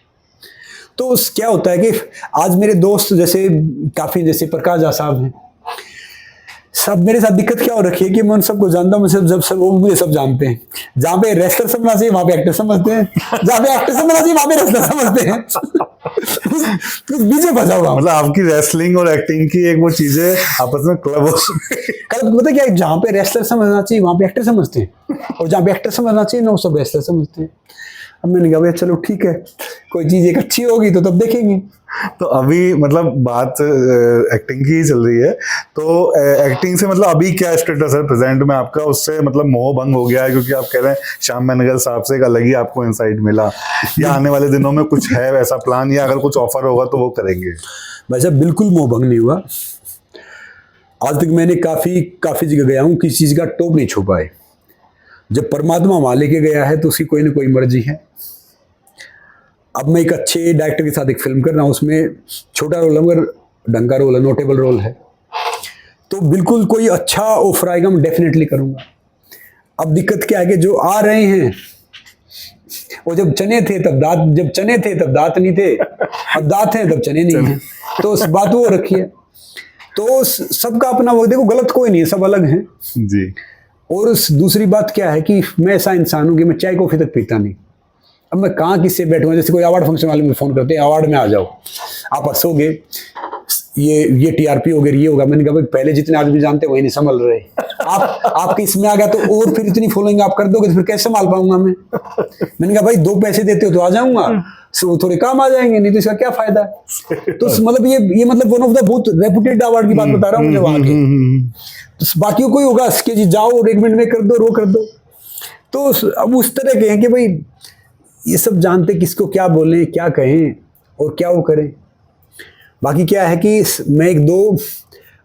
तो क्या होता है कि आज मेरे दोस्त जैसे काफ़ी, जैसे प्रकाश झा साहब हैं, सब मेरे साथ दिक्कत क्या हो रखी है कि मैं उन सबको जानता हूँ, जब सब वो मुझे सब जानते हैं। जहाँ पे रेस्लर समझना चाहिए वहाँ पे एक्टर समझते हैं, जहाँ पे एक्टर समझना चाहिए वहाँ पे रेस्लर समझते हैं। तो बीचे फंसा हुआ। मतलब आपकी रेसलिंग और एक्टिंग की एक वो चीजें आपस में क्लब हो, कल पता क्या, जहाँ पे रेस्लर समझना चाहिए वहाँ पे एक्टर समझते हैं, और जहाँ पे एक्टर समझना चाहिए ना वो सब रेस्लर समझते हैं। अब मैंने कहा भैया चलो ठीक है, कोई चीज़ एक अच्छी होगी तो तब देखेंगे। तो अभी मतलब बात एक्टिंग की ही चल रही है, तो एक्टिंग से मतलब अभी क्या स्टेटस है प्रेजेंट में आपका? उससे मतलब मोह भंग हो गया है, क्योंकि आप कह रहे हैं श्याम बेनेगल साहब से एक अलग ही आपको इंसाइट मिला, या आने वाले दिनों में कुछ है वैसा प्लान, या अगर कुछ ऑफर होगा तो वो करेंगे? भाई साहब बिल्कुल मोह भंग नहीं हुआ। आज तक मैंने काफ़ी जगह गया हूँ, किसी चीज़ का टोप नहीं छुपा है। जब परमात्मा वहाँ लेके गया है तो उसकी कोई ना कोई मर्जी है। अब मैं एक अच्छे डायरेक्टर के साथ एक फिल्म कर रहा हूँ, उसमें छोटा रोल है मगर ढंग का रोल है, नोटेबल रोल है, तो बिल्कुल कोई अच्छा ऑफर आएगा मैं डेफिनेटली करूँगा। अब दिक्कत क्या है कि जो आ रहे हैं वो जब चने थे तब दांत नहीं थे, अब दांत हैं तब चने नहीं हैं, तो उस बात वो रखी है। तो सबका अपना वो, देखो गलत कोई नहीं है, सब अलग हैं जी। और दूसरी बात क्या है कि मैं ऐसा इंसान हूँ कि मैं चाय कॉफी तक पीता नहीं। अब मैं कहाँ किससे बैठूँगा, जैसे कोई अवार्ड फंक्शन वाले मुझे फ़ोन करते हैं, अवार्ड में आ जाओ, आप हंसोगे, ये टीआरपी होगा, ये होगा। मैंने कहा भाई पहले जितने आदमी जानते हैं वही नहीं संभल रहे, आपके इसमें आ गया तो और फिर इतनी फॉलोइंग आप कर दोगे तो फिर कैसे संभाल पाऊंगा मैं? मैंने कहा भाई 2 पैसे देते हो तो आ जाऊंगा, थोड़े काम आ जाएंगे, नहीं तो इसका क्या फायदा है? तो मतलब ये मतलब वन ऑफ द बहुत रेपुटेड अवार्ड की बात बता रहा हूँ मुझे वहाँ के। तो बाकियों को ही होगा कि जी जाओ और 1 मिनट में कर दो, रो कर दो। तो अब उस तरह के हैं कि भाई ये सब जानते किसको क्या बोलें, क्या कहें और क्या वो करें। बाकी क्या है कि मैं 1-2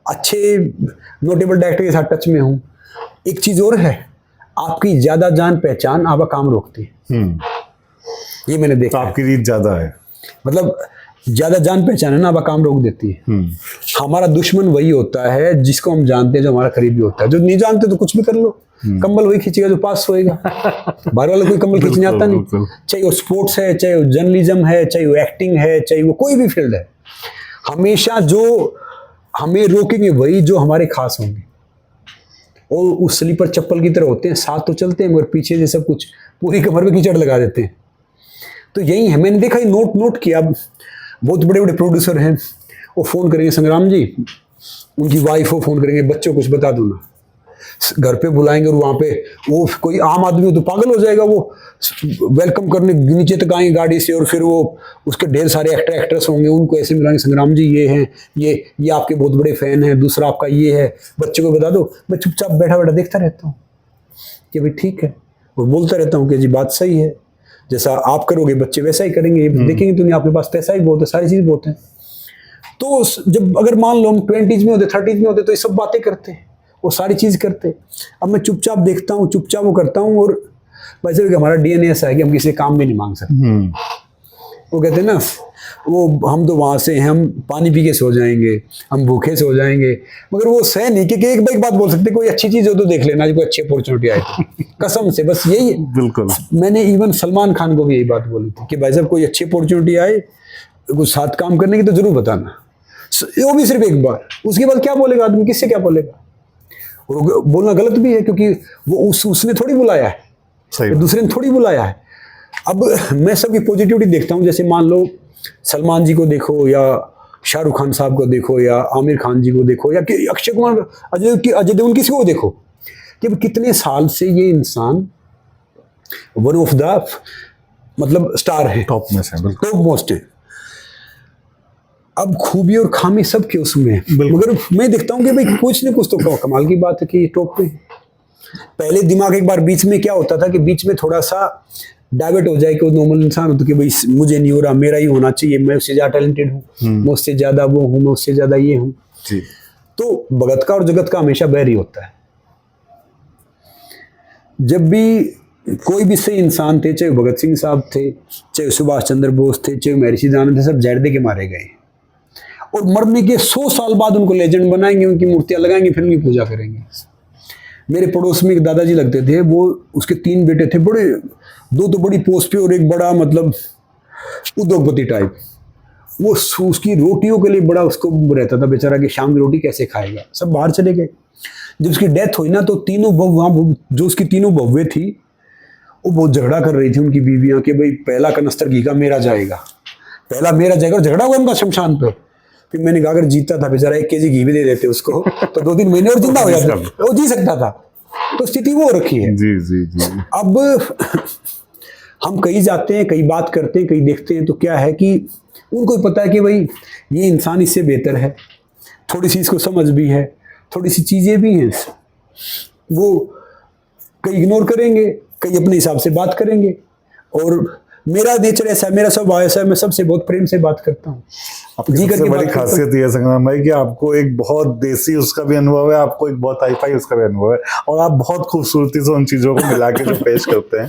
अच्छे नोटेबल डायरेक्टर के साथ टच में हूँ। एक चीज़ और है, आपकी ज़्यादा जान पहचान आपका काम रोकती है, ये मैंने देखा। तो आपकी रीच ज़्यादा है, मतलब ज़्यादा जान पहचान है ना, आपका काम रोक देती है। हमारा दुश्मन वही होता है जिसको हम जानते हैं, जो हमारा करीबी होता है। जो नहीं जानते तो कुछ भी कर लो, कंबल वही खींचेगा जो पास सोएगा। बाहर वाला कोई कंबल खींचने आता नहीं, चाहे वो स्पोर्ट्स है, चाहे वो जर्नलिज्म है, चाहे वो एक्टिंग है, चाहे वो कोई भी फील्ड है। हमेशा जो हमें रोकेंगे वही जो हमारे खास होंगे, और उस स्लीपर चप्पल की तरह होते हैं, साथ तो चलते हैं मगर पीछे से सब कुछ पूरी कमर में कीचड़ लगा देते हैं। तो यही है, मैंने देखा, नोट किया। बहुत बड़े बड़े प्रोड्यूसर हैं, वो फ़ोन करेंगे, संग्राम जी, उनकी वाइफ वो फ़ोन करेंगे, बच्चों कुछ बता दो ना, घर पे बुलाएंगे और वहाँ पे वो कोई आम आदमी हो तो पागल हो जाएगा, वो वेलकम करने नीचे तक आएंगे गाड़ी से, और फिर वो उसके ढेर सारे एक्ट्रेस होंगे, उनको ऐसे मिलाएंगे, संग्राम जी ये हैं, ये आपके बहुत बड़े फ़ैन हैं, दूसरा आपका ये है, बच्चों को बता दो। मैं चुपचाप बैठा देखता रहता हूँ कि भाई ठीक है, और बोलता रहता हूँ कि जी बात सही है, जैसा आप करोगे बच्चे वैसा ही करेंगे, देखेंगे दुनिया आपके पास पैसा ही बहुत है, सारी चीज़ बहुत है। तो जब अगर मान लो हम 20s में होते 30s में होते तो ये सब बातें करते, वो सारी चीज़ करते। अब मैं चुपचाप देखता हूँ, चुपचाप वो करता हूँ, और वैसे भी हमारा DNA ऐसा है कि हम किसी से काम भी नहीं मांग सकते। वो कहते हैं ना, वो हम तो वहाँ से हैं, हम पानी पी के सो जाएंगे, हम भूखे सो जाएंगे, मगर वो सह नहीं कि एक बात बोल सकते, कोई अच्छी चीज़ हो तो देख लेना, कोई अच्छी अपॉर्चुनिटी आए तो। कसम से बस यही है। बिल्कुल। मैंने इवन सलमान खान को भी यही बात बोली थी कि भाई साहब कोई अच्छी अपॉर्चुनिटी आए, कुछ साथ काम करने की तो जरूर बताना, वो भी सिर्फ एक बार। उसके बाद क्या बोलेगा आदमी, किससे क्या बोलेगा? और बोलना गलत भी है, क्योंकि वो उसने थोड़ी बुलाया है, सही। दूसरे ने थोड़ी बुलाया है। अब मैं सबकी पॉजिटिविटी देखता हूँ। जैसे मान लो सलमान जी को देखो, या शाहरुख खान साहब को देखो, या आमिर खान जी को देखो, या अक्षय कुमार, अजय देवगन, किसी को देखो कि कितने साल से ये इंसान वन ऑफ द मतलब स्टार है, टॉप में से, बिल्कुल टॉप मोस्ट है। अब खूबी और खामी सब के उसमें है, मगर मैं देखता हूँ कि भाई कुछ न कुछ तो कमाल की बात है कि ये टॉप पे। पहले दिमाग एक बार बीच में क्या होता था कि बीच में थोड़ा सा डाइवर्ट हो जाए कि वो नॉर्मल इंसान हो तो कि भाई मुझे नहीं हो रहा, मेरा ही होना चाहिए, मैं उससे ज़्यादा टैलेंटेड हूँ, मैं उससे ज़्यादा वो हूँ, मैं उससे ज़्यादा ये हूँ। तो भगत का और जगत का हमेशा बैर ही होता है। जब भी कोई भी सही इंसान थे, चाहे भगत सिंह साहब थे, चाहे सुभाष चंद्र बोस थे, चाहे महर्षि दयानंद थे, सब जहर दे के मारे गए, और मरने के 100 साल बाद उनको लेजेंड बनाएंगे, उनकी मूर्तियां लगाएंगे, फिर उनकी पूजा करेंगे। मेरे पड़ोस में एक दादाजी लगते थे, वो उसके 3 बेटे थे, बड़े, 2 तो बड़ी पोस्ट पे और एक बड़ा मतलब उद्योगपति टाइप। वो उसकी रोटियों के लिए बड़ा उसको रहता था बेचारा कि शाम की रोटी कैसे खाएगा। सब बाहर चले गए। जब उसकी डेथ हुई ना तो तीनों वहाँ जो उसकी तीनों बहुएं थी वो बहुत झगड़ा कर रही थी, उनकी बीवियाँ, कि भाई पहला कनस्तर घी का मेरा जाएगा, पहला मेरा जाएगा। और झगड़ा हुआ उनका शमशान पे। फिर मैंने कहा अगर जीता था बेचारा 1 केजी घी भी दे देते उसको तो 2-3 महीने और जिंदा हो जाता, वो जी सकता था। तो स्थिति वो रखी है। जी जी जी। अब हम कहीं जाते हैं, कहीं बात करते हैं, कहीं देखते हैं, तो क्या है कि उनको पता है कि भाई ये इंसान इससे बेहतर है, थोड़ी सी इसको समझ भी है, थोड़ी सी चीज़ें भी हैं, वो कहीं इग्नोर करेंगे, कहीं अपने हिसाब से बात करेंगे। और मेरा नेचर ऐसा है, मेरा स्वभाव ऐसा है, मैं सबसे बहुत प्रेम से बात करता हूँ। आपकी सबसे बड़ी खासियत ये है संग्राम भाई कि आपको एक बहुत देसी उसका भी अनुभव है, आपको एक बहुत हाई फाई उसका भी अनुभव है, और आप बहुत खूबसूरती से उन चीज़ों को मिला के जो पेश करते हैं।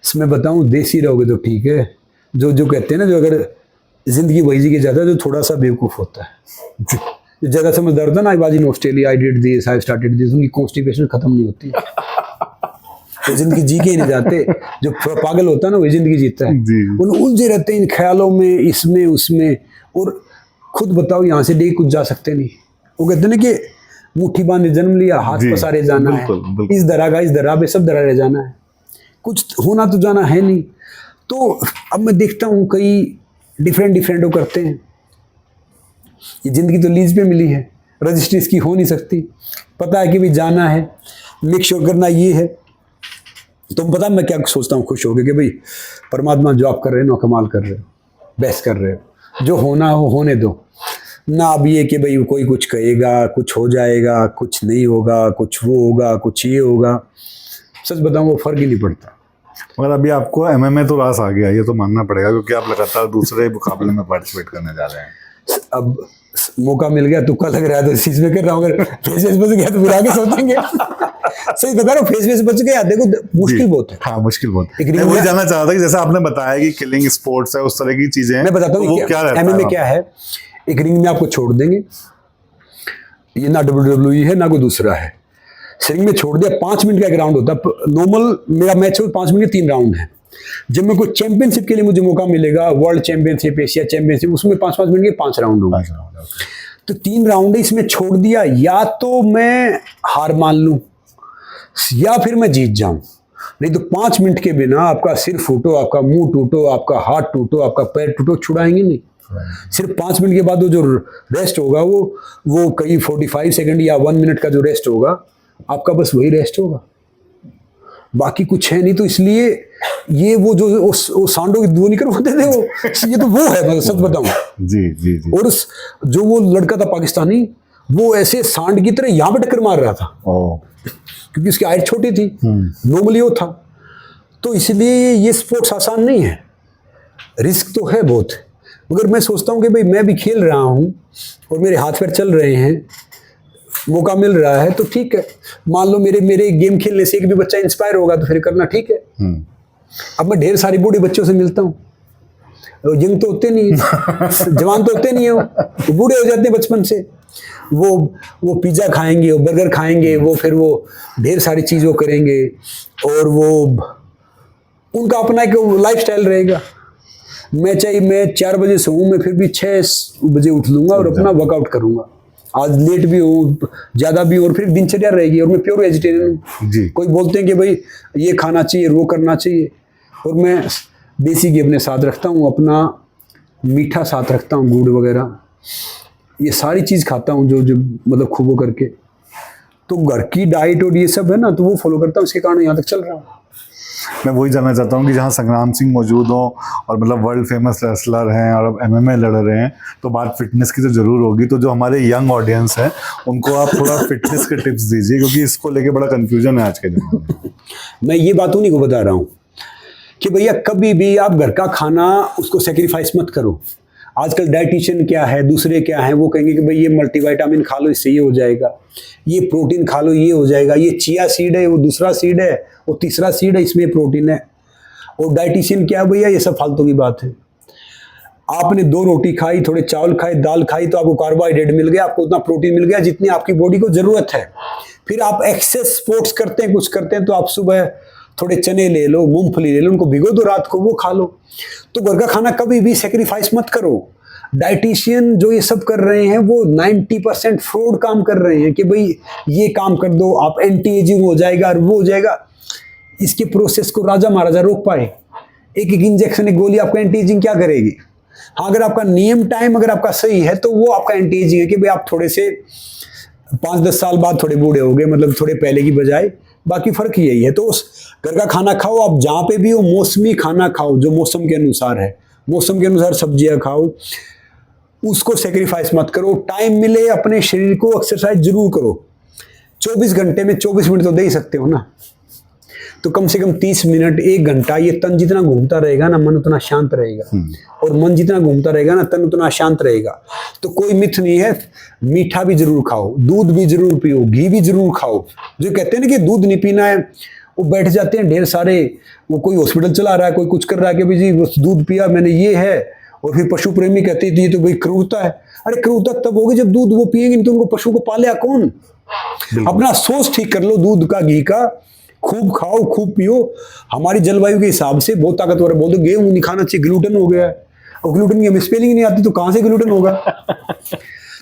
इसमें बताऊँ, देसी रहोगे तो ठीक है। जो कहते हैं ना, जो अगर जिंदगी वही जी के जाता है, जो थोड़ा सा बेवकूफ़ होता है, जो ज़्यादा समझदार होता है ना, I Australia, I did this, I started this, उनकी कॉन्स्टिपेशन खत्म नहीं होती, तो जिंदगी जी के ही नहीं जाते। जो पागल होता है ना वही जिंदगी जीता है। उन उलझे रहते हैं इन ख्यालों में, इसमें उसमें, और खुद बताओ यहाँ से डे कुछ जा सकते नहीं। वो कहते हैं ना कि मुट्ठी बांधे जन्म लिया, हाथ पसारे जाना है, इस दरा का इस दरा पे सब दरा रह जाना है, कुछ होना तो जाना है नहीं। तो अब मैं देखता हूँ कई डिफरेंट वो करते हैं। ये ज़िंदगी तो लीज पे मिली है, रजिस्ट्री इसकी हो नहीं सकती। पता है कि भी जाना है, मेक श्योर करना ये है। तुम पता मैं क्या सोचता हूँ खुश हो गए कि भाई परमात्मा जो आप कर रहे हो ना, कमाल कर रहे हो, बेस्ट कर रहे हो, जो होना हो होने दो ना। अब ये कि भाई कोई कुछ कहेगा, कुछ हो जाएगा, कुछ नहीं होगा, कुछ वो होगा, कुछ ये होगा, सच बताऊँ वो फर्क ही नहीं पड़ता। मगर अभी आपको MMA तो रास आ गया, ये तो मानना पड़ेगा, क्योंकि आप लगातार दूसरे मुकाबले में पार्टिसिपेट करने जा रहे हैं। अब मौका मिल गया, तुक्का लग रहा है तो इस चीज में कर रहा हूँ। अगर फेस बच गया तो फिर आगे सोचेंगे। सही बता रहा हूँ, फेस बच गया, देखो मुश्किल बहुत है। हाँ मुश्किल बहुत है। मैं वही जानना चाह रहा था कि जैसे आपने बताया कि किलिंग स्पोर्ट्स है, उस तरह की चीजें हैं, मैं बताता हूँ वो क्या रहता है। MMA क्या है, एक रिंग में आपको छोड़ देंगे, ये ना WWE है ना कोई दूसरा है, रिंग में छोड़ दिया, 5 मिनट का एक राउंड होता है। नॉर्मल मेरा मैच हो 5 मिनट के 3 राउंड है। जब मैं कोई चैंपियनशिप के लिए मुझे मौका मिलेगा, वर्ल्ड चैंपियनशिप, एशिया चैंपियनशिप, उसमें 5-5 मिनट के 5 राउंड होंगे। तो 3 राउंड है, इसमें छोड़ दिया, या तो मैं हार मान लूं या फिर मैं जीत जाऊं। नहीं तो 5 मिनट के बिना आपका सिर फूटो, आपका मुंह टूटो, आपका हाथ टूटो, आपका पैर टूटो, छुड़ाएंगे नहीं। सिर्फ 5 मिनट के बाद वो जो रेस्ट होगा, वो कई 45 सेकंड या 1 मिनट का जो रेस्ट होगा आपका, बस वही रेस्ट होगा, बाकी कुछ है नहीं। तो इसलिए ये वो जो सांडों की वो नहीं करवाते थे, ये तो वो है, मैं सच बताऊं। जी जी जी। और जो वो लड़का था पाकिस्तानी, वो ऐसे सांड की तरह यहाँ पे टक्कर मार रहा था, क्योंकि उसकी हाइट छोटी थी, नॉर्मली वो था। तो इसलिए ये स्पोर्ट्स आसान नहीं है, रिस्क तो है बहुत, मगर मैं सोचता हूँ कि भाई मैं भी खेल रहा हूँ और मेरे हाथ पैर चल रहे हैं, मौका मिल रहा है तो ठीक है। मान लो मेरे मेरे गेम खेलने से एक भी बच्चा इंस्पायर होगा तो फिर करना ठीक है। अब मैं ढेर सारी बूढ़े बच्चों से मिलता हूँ, यंग तो होते नहीं है, जवान तो होते नहीं है, वो बूढ़े हो जाते हैं बचपन से। वो पिज़्ज़ा खाएंगे, वो बर्गर खाएंगे, वो फिर वो ढेर सारी चीज़ वो करेंगे, और वो उनका अपना एक लाइफ स्टाइल रहेगा। मैं 4 बजे सोऊं, मैं फिर भी 6 बजे उठ लूँगा और अपना वर्कआउट करूँगा, आज लेट भी हो ज़्यादा भी हो, और फिर दिनचर्या रहेगी। और मैं प्योर वेजिटेरियन हूँ। कोई बोलते हैं कि भाई ये खाना चाहिए, वो करना चाहिए, और मैं देसी घी अपने साथ रखता हूँ, अपना मीठा साथ रखता हूँ, गुड़ वगैरह, ये सारी चीज़ खाता हूँ जो मतलब खूब वो करके। तो घर की डाइट और ये सब है ना, तो वो फॉलो करता हूँ, इसके कारण यहाँ तक चल रहा हूँ। मैं वही जानना चाहता हूँ कि जहाँ संग्राम सिंह मौजूद हो और मतलब वर्ल्ड फेमस रेसलर हैं और अब MMA लड़ रहे हैं, तो बात फिटनेस की तो ज़रूर होगी। तो जो हमारे यंग ऑडियंस है उनको आप थोड़ा फिटनेस के टिप्स दीजिए, क्योंकि इसको लेके बड़ा कंफ्यूजन है आज के दिन में। मैं ये बात उन्हीं को बता रहा हूँ कि भैया कभी भी आप घर का खाना उसको सेक्रीफाइस मत करो। आजकल डाइटिशियन क्या है, दूसरे क्या है, वो कहेंगे कि भाई ये मल्टीविटामिन खा लो, इससे ये हो जाएगा, ये प्रोटीन खा लो, ये हो जाएगा, ये चिया सीड है, वो दूसरा सीड है, वो तीसरा सीड है, इसमें प्रोटीन है। और डाइटिशियन क्या है भैया, ये सब फालतू की बात है। आपने 2 रोटी खाई, थोड़े चावल खाए, दाल खाई, तो आपको कार्बोहाइड्रेट मिल गया, आपको उतना प्रोटीन मिल गया जितनी आपकी बॉडी को ज़रूरत है। फिर आप एक्सेस स्पोर्ट्स करते हैं, कुछ करते हैं, तो आप सुबह थोड़े चने ले लो, मूंगफली ले लो, उनको भिगो दो रात को, वो खा लो। तो घर का खाना कभी भी सेक्रीफाइस मत करो। डाइटिशियन जो ये सब कर रहे हैं वो 90% फ्रॉड काम कर रहे हैं कि भाई ये काम कर दो, आप एंटी एजिंग हो जाएगा और वो हो जाएगा। इसके प्रोसेस को राजा महाराजा रोक पाए। एक इंजेक्शन, एक गोली आपका एंटी एजिंग क्या करेगी? हाँ, अगर आपका नियम टाइम अगर आपका सही है तो वो आपका एंटी एजिंग है कि भाई आप थोड़े से 5-10 साल बाद थोड़े बूढ़े हो गए, मतलब थोड़े पहले की बजाय, बाकी फर्क यही है। तो उस घर का खाना खाओ, आप जहाँ पे भी हो मौसमी खाना खाओ जो मौसम के अनुसार है, मौसम के अनुसार सब्जियां खाओ, उसको सेक्रीफाइस मत करो। टाइम मिले अपने शरीर को एक्सरसाइज जरूर करो। 24 घंटे में 24 मिनट तो दे ही सकते हो ना, तो कम से कम 30 मिनट 1 घंटा। ये तन जितना घूमता रहेगा ना, मन उतना शांत रहेगा, और मन जितना घूमता रहेगा ना, तन उतना शांत रहेगा। तो कोई मिथ नहीं है। मीठा भी जरूर खाओ, दूध भी जरूर पियो, घी भी जरूर खाओ। जो कहते हैं ना कि दूध नहीं पीना है, वो बैठ जाते हैं ढेर सारे, वो कोई हॉस्पिटल चला रहा है, कोई कुछ कर रहा है कि भाई जी बस दूध पिया मैंने, ये है। और फिर पशु प्रेमी कहते थे ये तो भाई क्रूरता है। अरे क्रूरता तब होगी जब दूध वो पिएंगे नहीं, तो उनको पशु को पाले कौन? अपना सोच ठीक कर लो, दूध का घी का खूब खाओ, खूब पियो। हमारी जलवायु के हिसाब से बहुत ताकतवर है। बोलते गेहूं नहीं खाना चाहिए, ग्लूटेन हो गया है, और ग्लूटेन की हमें स्पेलिंग नहीं आती, तो कहाँ से ग्लूटेन होगा?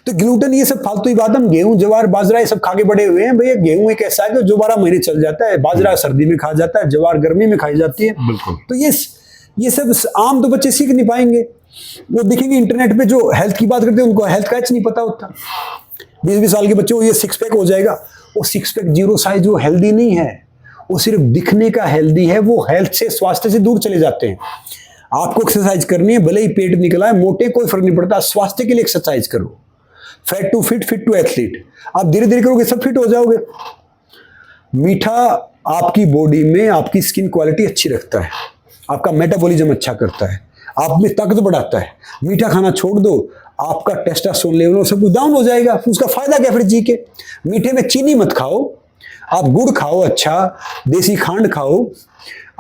तो ग्लूटेन ये सब फालतू ही बात। हम गेहूं, ज्वार, बाजरा ये सब खा के बड़े हुए हैं भैया। गेहूं एक ऐसा है कि जो 12 महीने चल जाता है, बाजरा सर्दी में खा जाता है, ज्वार गर्मी में खाई जाती है। बिल्कुल। तो ये सब आम तो बच्चे सीख नहीं पाएंगे। वो देखेंगे इंटरनेट पे जो हेल्थ की बात करते हैं, उनको हेल्थ का नहीं पता होता। 20-20 साल के बच्चे को ये 6 पैक हो जाएगा, वो 6 पैक 0 साइज, वो हेल्दी नहीं है, वो सिर्फ दिखने का हेल्दी है। वो हेल्थ से, स्वास्थ्य से दूर चले जाते हैं। आपको एक्सरसाइज करनी है, भले ही पेट निकला है, मोटे कोई फर्क नहीं पड़ता, स्वास्थ्य के लिए एक्सरसाइज करो। Fat to fit, fit to athlete. आप धीरे धीरे करोगे सब फिट हो जाओगे। मीठा आपकी बॉडी में आपकी स्किन क्वालिटी अच्छी रखता है, आपका मेटाबॉलिज्म अच्छा करता है, आप में ताकत बढ़ाता है। मीठा खाना छोड़ दो, आपका टेस्टोस्टेरोन लेवल और सब कुछ डाउन हो जाएगा। उसका फायदा क्या फिर जी के? मीठे में चीनी मत खाओ, आप गुड़ खाओ, अच्छा देसी खांड खाओ,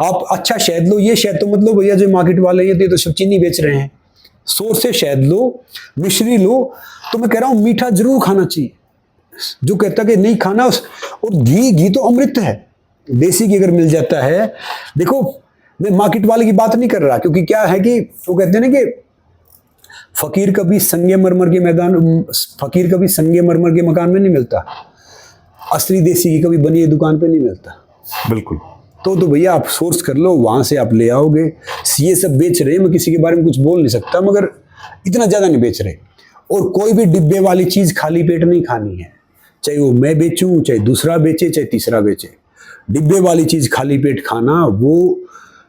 आप अच्छा शहद लो। ये शहद तो मतलब भैया जो मार्केट वाले हैं ये तो सब चीनी बेच रहे हैं। सोर्स से शहद लो, मिश्री लो। तो मैं कह रहा हूं मीठा जरूर खाना चाहिए। जो कहता कि नहीं खाना, और घी तो अमृत है। देसी घी अगर मिल जाता है, देखो मैं मार्केट वाले की बात नहीं कर रहा, क्योंकि क्या है कि वो कहते हैं ना कि फकीर कभी संगमरमर के मकान में नहीं मिलता, असली देसी घी कभी बनी दुकान पे नहीं मिलता। बिल्कुल। तो भैया आप सोर्स कर लो, वहां से आप ले आओगे। ये सब बेच रहे हैं, मैं किसी के बारे में कुछ बोल नहीं सकता, मगर इतना ज्यादा नहीं बेच रहे। और कोई भी डिब्बे वाली चीज खाली पेट नहीं खानी है, चाहे वो मैं बेचूं, चाहे दूसरा बेचे, चाहे तीसरा बेचे। डिब्बे वाली चीज खाली पेट खाना, वो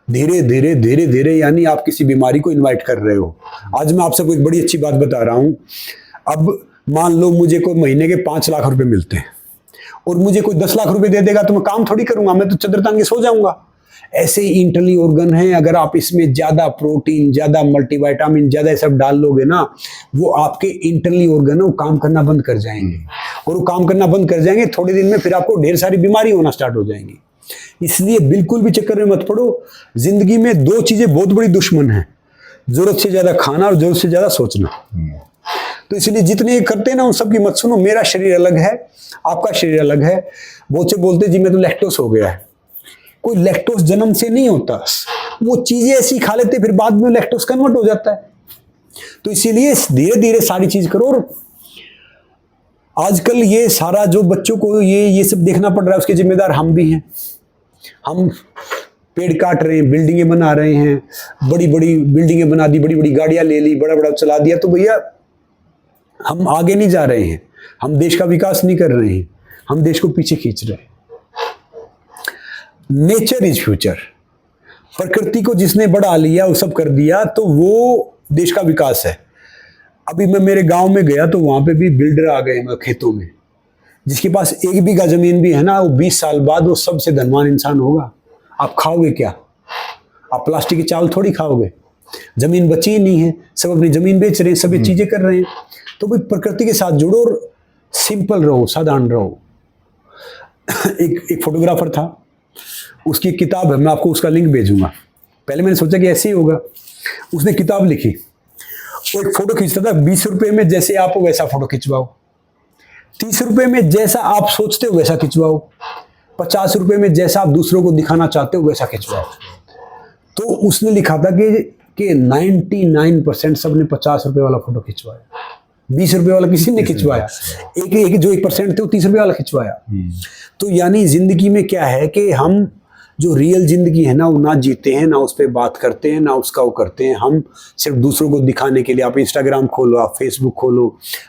धीरे धीरे यानी आप किसी बीमारी को इनवाइट कर रहे हो। आज मैं आपसे कोई बड़ी अच्छी बात बता रहा हूं। अब मान लो मुझे कोई महीने के 5 लाख रुपए मिलते हैं, और मुझे कोई 10 लाख रुपए दे देगा, तो मैं काम थोड़ी करूंगा, मैं तो चद्दर तान के सो जाऊंगा। ऐसे इंटरनली ऑर्गन हैं, अगर आप इसमें ज़्यादा प्रोटीन, ज़्यादा मल्टीविटामिन, ज़्यादा सब डाल लोगे ना, वो आपके इंटरनली ऑर्गन है वो काम करना बंद कर जाएंगे, और वो काम करना बंद कर जाएंगे थोड़े दिन में, फिर आपको ढेर सारी बीमारी होना स्टार्ट हो जाएंगी। इसलिए बिल्कुल भी चक्कर में मत पड़ो। जिंदगी में दो चीज़ें बहुत बड़ी दुश्मन हैं, ज़रूरत से ज़्यादा खाना और ज़रूरत से ज़्यादा सोचना। तो इसलिए जितने करते हैं ना उन सबकी मत सुनो। मेरा शरीर अलग है, आपका शरीर अलग है। बहुत से बोलते जी मैं तो लैक्टोस हो गया है। कोई लैक्टोस जन्म से नहीं होता, वो चीजें ऐसी खा लेते फिर बाद में लैक्टोस कन्वर्ट हो जाता है। तो इसीलिए धीरे धीरे सारी चीज करो। और आजकल ये सारा जो बच्चों को ये सब देखना पड़ रहा है, उसके जिम्मेदार हम भी हैं। हम पेड़ काट रहे हैं, बिल्डिंगें बना रहे हैं, बड़ी बड़ी बिल्डिंगें बना दी, बड़ी बड़ी गाड़ियां ले ली, बड़ा बड़ा चला दिया, तो भैया हम आगे नहीं जा रहे हैं, हम देश का विकास नहीं कर रहे हैं, हम देश को पीछे खींच रहे हैं। Nature is future. प्रकृति को जिसने बढ़ा लिया, वो सब कर दिया, तो वो देश का विकास है। अभी मैं मेरे गांव में गया तो वहां पे भी बिल्डर आ गए खेतों में, जिसके पास 1 बीघा जमीन भी है ना, वो 20 साल बाद वो सबसे धनवान इंसान होगा। आप खाओगे क्या? आप प्लास्टिक के चावल थोड़ी खाओगे। जमीन बची ही नहीं है, सब अपनी जमीन बेच रहे हैं, सभी चीजें कर रहे हैं। तो भाई प्रकृति के साथ जुड़ो और सिंपल रहो, साधारण रहो। एक फोटोग्राफर था, उसकी किताब है, मैं आपको उसका लिंक भेजूंगा। पहले मैंने सोचा कि ऐसे ही होगा। उसने किताब लिखी, वो एक फोटो खींचता था। 20 रुपए में जैसे आप हो वैसा फोटो खिंचवाओ, 30 रुपए में जैसा आप सोचते हो वैसा खिंचवाओ, 50 रुपए में जैसा आप दूसरों को दिखाना चाहते हो वैसा खिंचवाओ। तो उसने लिखा था कि 99% सबने 50 रुपए वाला फोटो खिंचवाया, 20 रुपए वाला किसी ने खिंचवाया, एक जो 1% थे वो 30 रुपए वाला खिंचवाया। तो यानी जिंदगी में क्या है कि हम जो रियल जिंदगी है ना, वो ना जीते हैं, ना उस पर बात करते हैं, ना उसका वो करते हैं। हम सिर्फ दूसरों को दिखाने के लिए, आप इंस्टाग्राम खोलो, आप फेसबुक खोलो,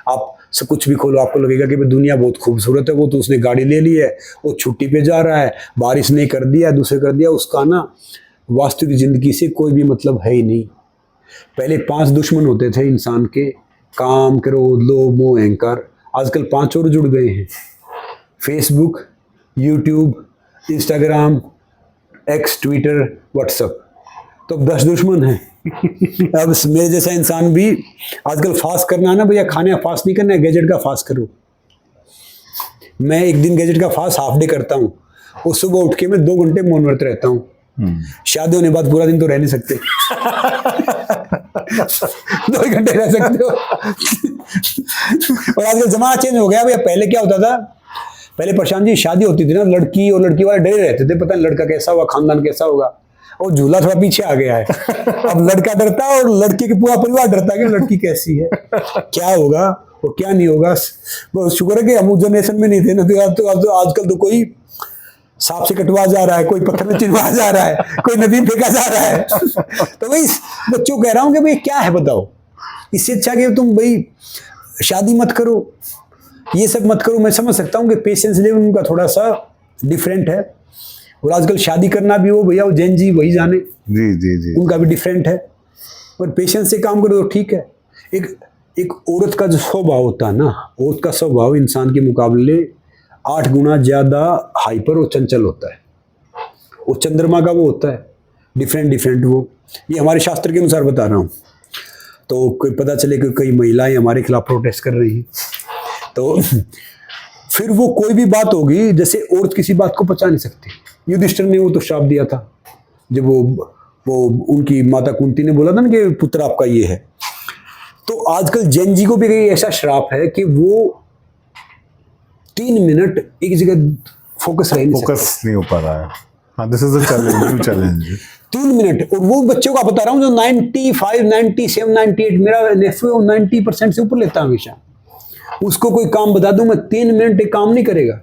आप सब कुछ भी खोलो, आपको लगेगा कि दुनिया बहुत खूबसूरत है। वो तो उसने गाड़ी ले ली है, वो छुट्टी पे जा रहा है, बारिश ने कर दिया, दूसरे कर दिया। उसका ना वास्तविक जिंदगी से कोई भी मतलब है ही नहीं। पहले 5 दुश्मन होते थे इंसान के, काम, क्रोध, लोभ, मोह, अहंकार। आजकल 5 और जुड़ गए हैं, Facebook, YouTube, Instagram, x, Twitter, WhatsApp. तो 10 दुश्मन हैं। अब मेरे जैसा इंसान भी आजकल फास्ट करना है ना भैया, खाने का फास्ट नहीं करना है, गैजेट का फास्ट करो। मैं एक दिन गैजेट का फास्ट हाफ डे करता हूँ, और सुबह उठ के मैं 2 घंटे मौन व्रत रहता हूँ। शादी होने बाद पूरा दिन तो रह नहीं सकते। 2 घंटे रह सकते हो। और आजकल जमाना चेंज हो गया भैया। पहले क्या होता था, पहले प्रशांत जी शादी होती थी ना, लड़की और लड़की वाले डरे रहते थे, पता नहीं लड़का कैसा होगा, खानदान कैसा होगा। और झूला थोड़ा पीछे आ गया है। अब लड़का डरता है और लड़की के पूरा परिवार डरता है कि लड़की कैसी है, क्या होगा और क्या नहीं होगा। बहुत शुक्र है कि हम उस जनरेशन में नहीं थे ना। तो आजकल तो कोई सांप से कटवा जा रहा है, कोई पत्थर में चिनवा जा रहा है, कोई नदी में फेंका जा रहा है। तो भाई बच्चों को कह रहा हूँ कि भाई क्या है बताओ, इससे अच्छा कि तुम भाई शादी मत करो, ये सब मत करो। मैं समझ सकता हूँ कि पेशेंस लेवल उनका थोड़ा सा डिफरेंट है, और आजकल शादी करना भी हो भैया, वो जैन जी वही जाने, जी जी जी, उनका भी डिफरेंट है। और पेशेंस से काम करो तो ठीक है। एक औरत का जो स्वभाव होता है ना, औरत का स्वभाव इंसान के मुकाबले 8 गुना ज़्यादा हाइपर और चंचल होता है। वो चंद्रमा का वो होता है, डिफरेंट वो। ये हमारे शास्त्र के अनुसार बता रहा हूँ। तो कोई पता चले कि कई महिलाएं हमारे खिलाफ प्रोटेस्ट कर रही हैं, तो फिर वो कोई भी बात होगी, जैसे औरत किसी बात को पचा नहीं सकती। युधिष्ठिर ने वो तो श्राप दिया था, जब वो उनकी माता कुंती ने बोला था ना कि पुत्र आपका ये है। तो आजकल जैन जी को भी ऐसा श्राप है कि वो 3 मिनट एक जगह फोकस नहीं हो पा रहा है। हाँ, this is a challenge, 3 minute. और वो बच्चों का बता रहा हूँ जो 95, 97, 98, मेरा नेफ्यू 90% से ऊपर लेता हमेशा। उसको कोई काम बता दूं मैं, 3 मिनट एक काम नहीं करेगा।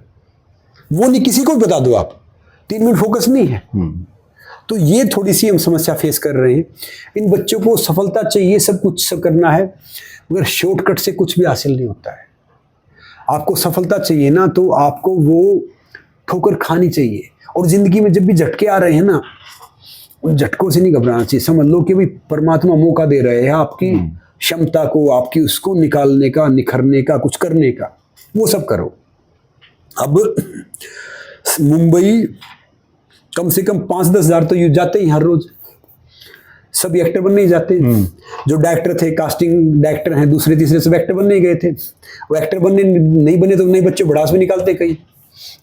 वो नहीं, किसी को भी बता दो आप, 3 मिनट फोकस नहीं है। तो ये थोड़ी सी हम समस्या फेस कर रहे हैं। इन बच्चों को सफलता चाहिए, सब कुछ सब करना है, मगर शॉर्टकट से कुछ भी हासिल नहीं होता है। आपको सफलता चाहिए ना, तो आपको वो ठोकर खानी चाहिए। और जिंदगी में जब भी झटके आ रहे हैं ना, उन झटकों से नहीं घबराना चाहिए। समझ लो कि भाई परमात्मा मौका दे रहे हैं आपकी क्षमता को, आपकी उसको निकालने का, निखरने का, कुछ करने का, वो सब करो। अब मुंबई कम से कम 5-10 हज़ार तो यूँ जाते ही हर रोज। सभी एक्टर बनने ही जाते हैं। जो डायरेक्टर थे, कास्टिंग डायरेक्टर हैं, दूसरे तीसरे सब एक्टर बनने ही गए थे। वो एक्टर बनने नहीं बने तो नए बच्चे भड़ास में निकालते कहीं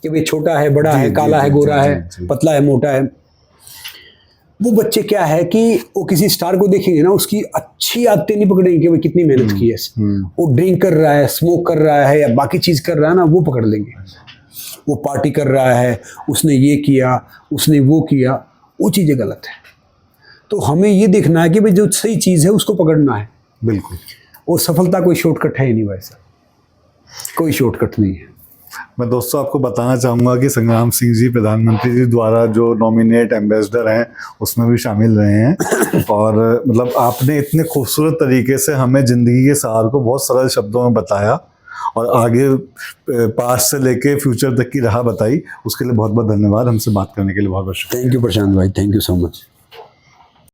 कि भाई छोटा है, बड़ा है, काला है, गोरा है, पतला है, मोटा है। वो बच्चे क्या है कि वो किसी स्टार को देखेंगे ना, उसकी अच्छी आदतें नहीं पकड़ेंगे कि भाई कितनी मेहनत की है। वो ड्रिंक कर रहा है, स्मोक कर रहा है या बाकी चीज़ कर रहा है ना, वो पकड़ लेंगे। वो पार्टी कर रहा है, उसने ये किया, उसने वो किया, वो चीज़ें गलत है। तो हमें ये देखना है कि भाई जो सही चीज़ है उसको पकड़ना है। बिल्कुल। और सफलता कोई शॉर्टकट है ही नहीं भाई साहब, कोई शॉर्टकट नहीं है। मैं दोस्तों आपको बताना चाहूँगा कि संग्राम सिंह जी प्रधानमंत्री जी द्वारा जो नॉमिनेट एम्बेसडर हैं उसमें भी शामिल रहे हैं। और मतलब आपने इतने खूबसूरत तरीके से हमें ज़िंदगी के सार को बहुत सरल शब्दों में बताया और आगे पास्ट से लेके फ्यूचर तक की राह बताई। उसके लिए बहुत बहुत धन्यवाद। हमसे बात करने के लिए बहुत बहुत शुक्रिया। थैंक यू प्रशांत भाई, थैंक यू सो मच।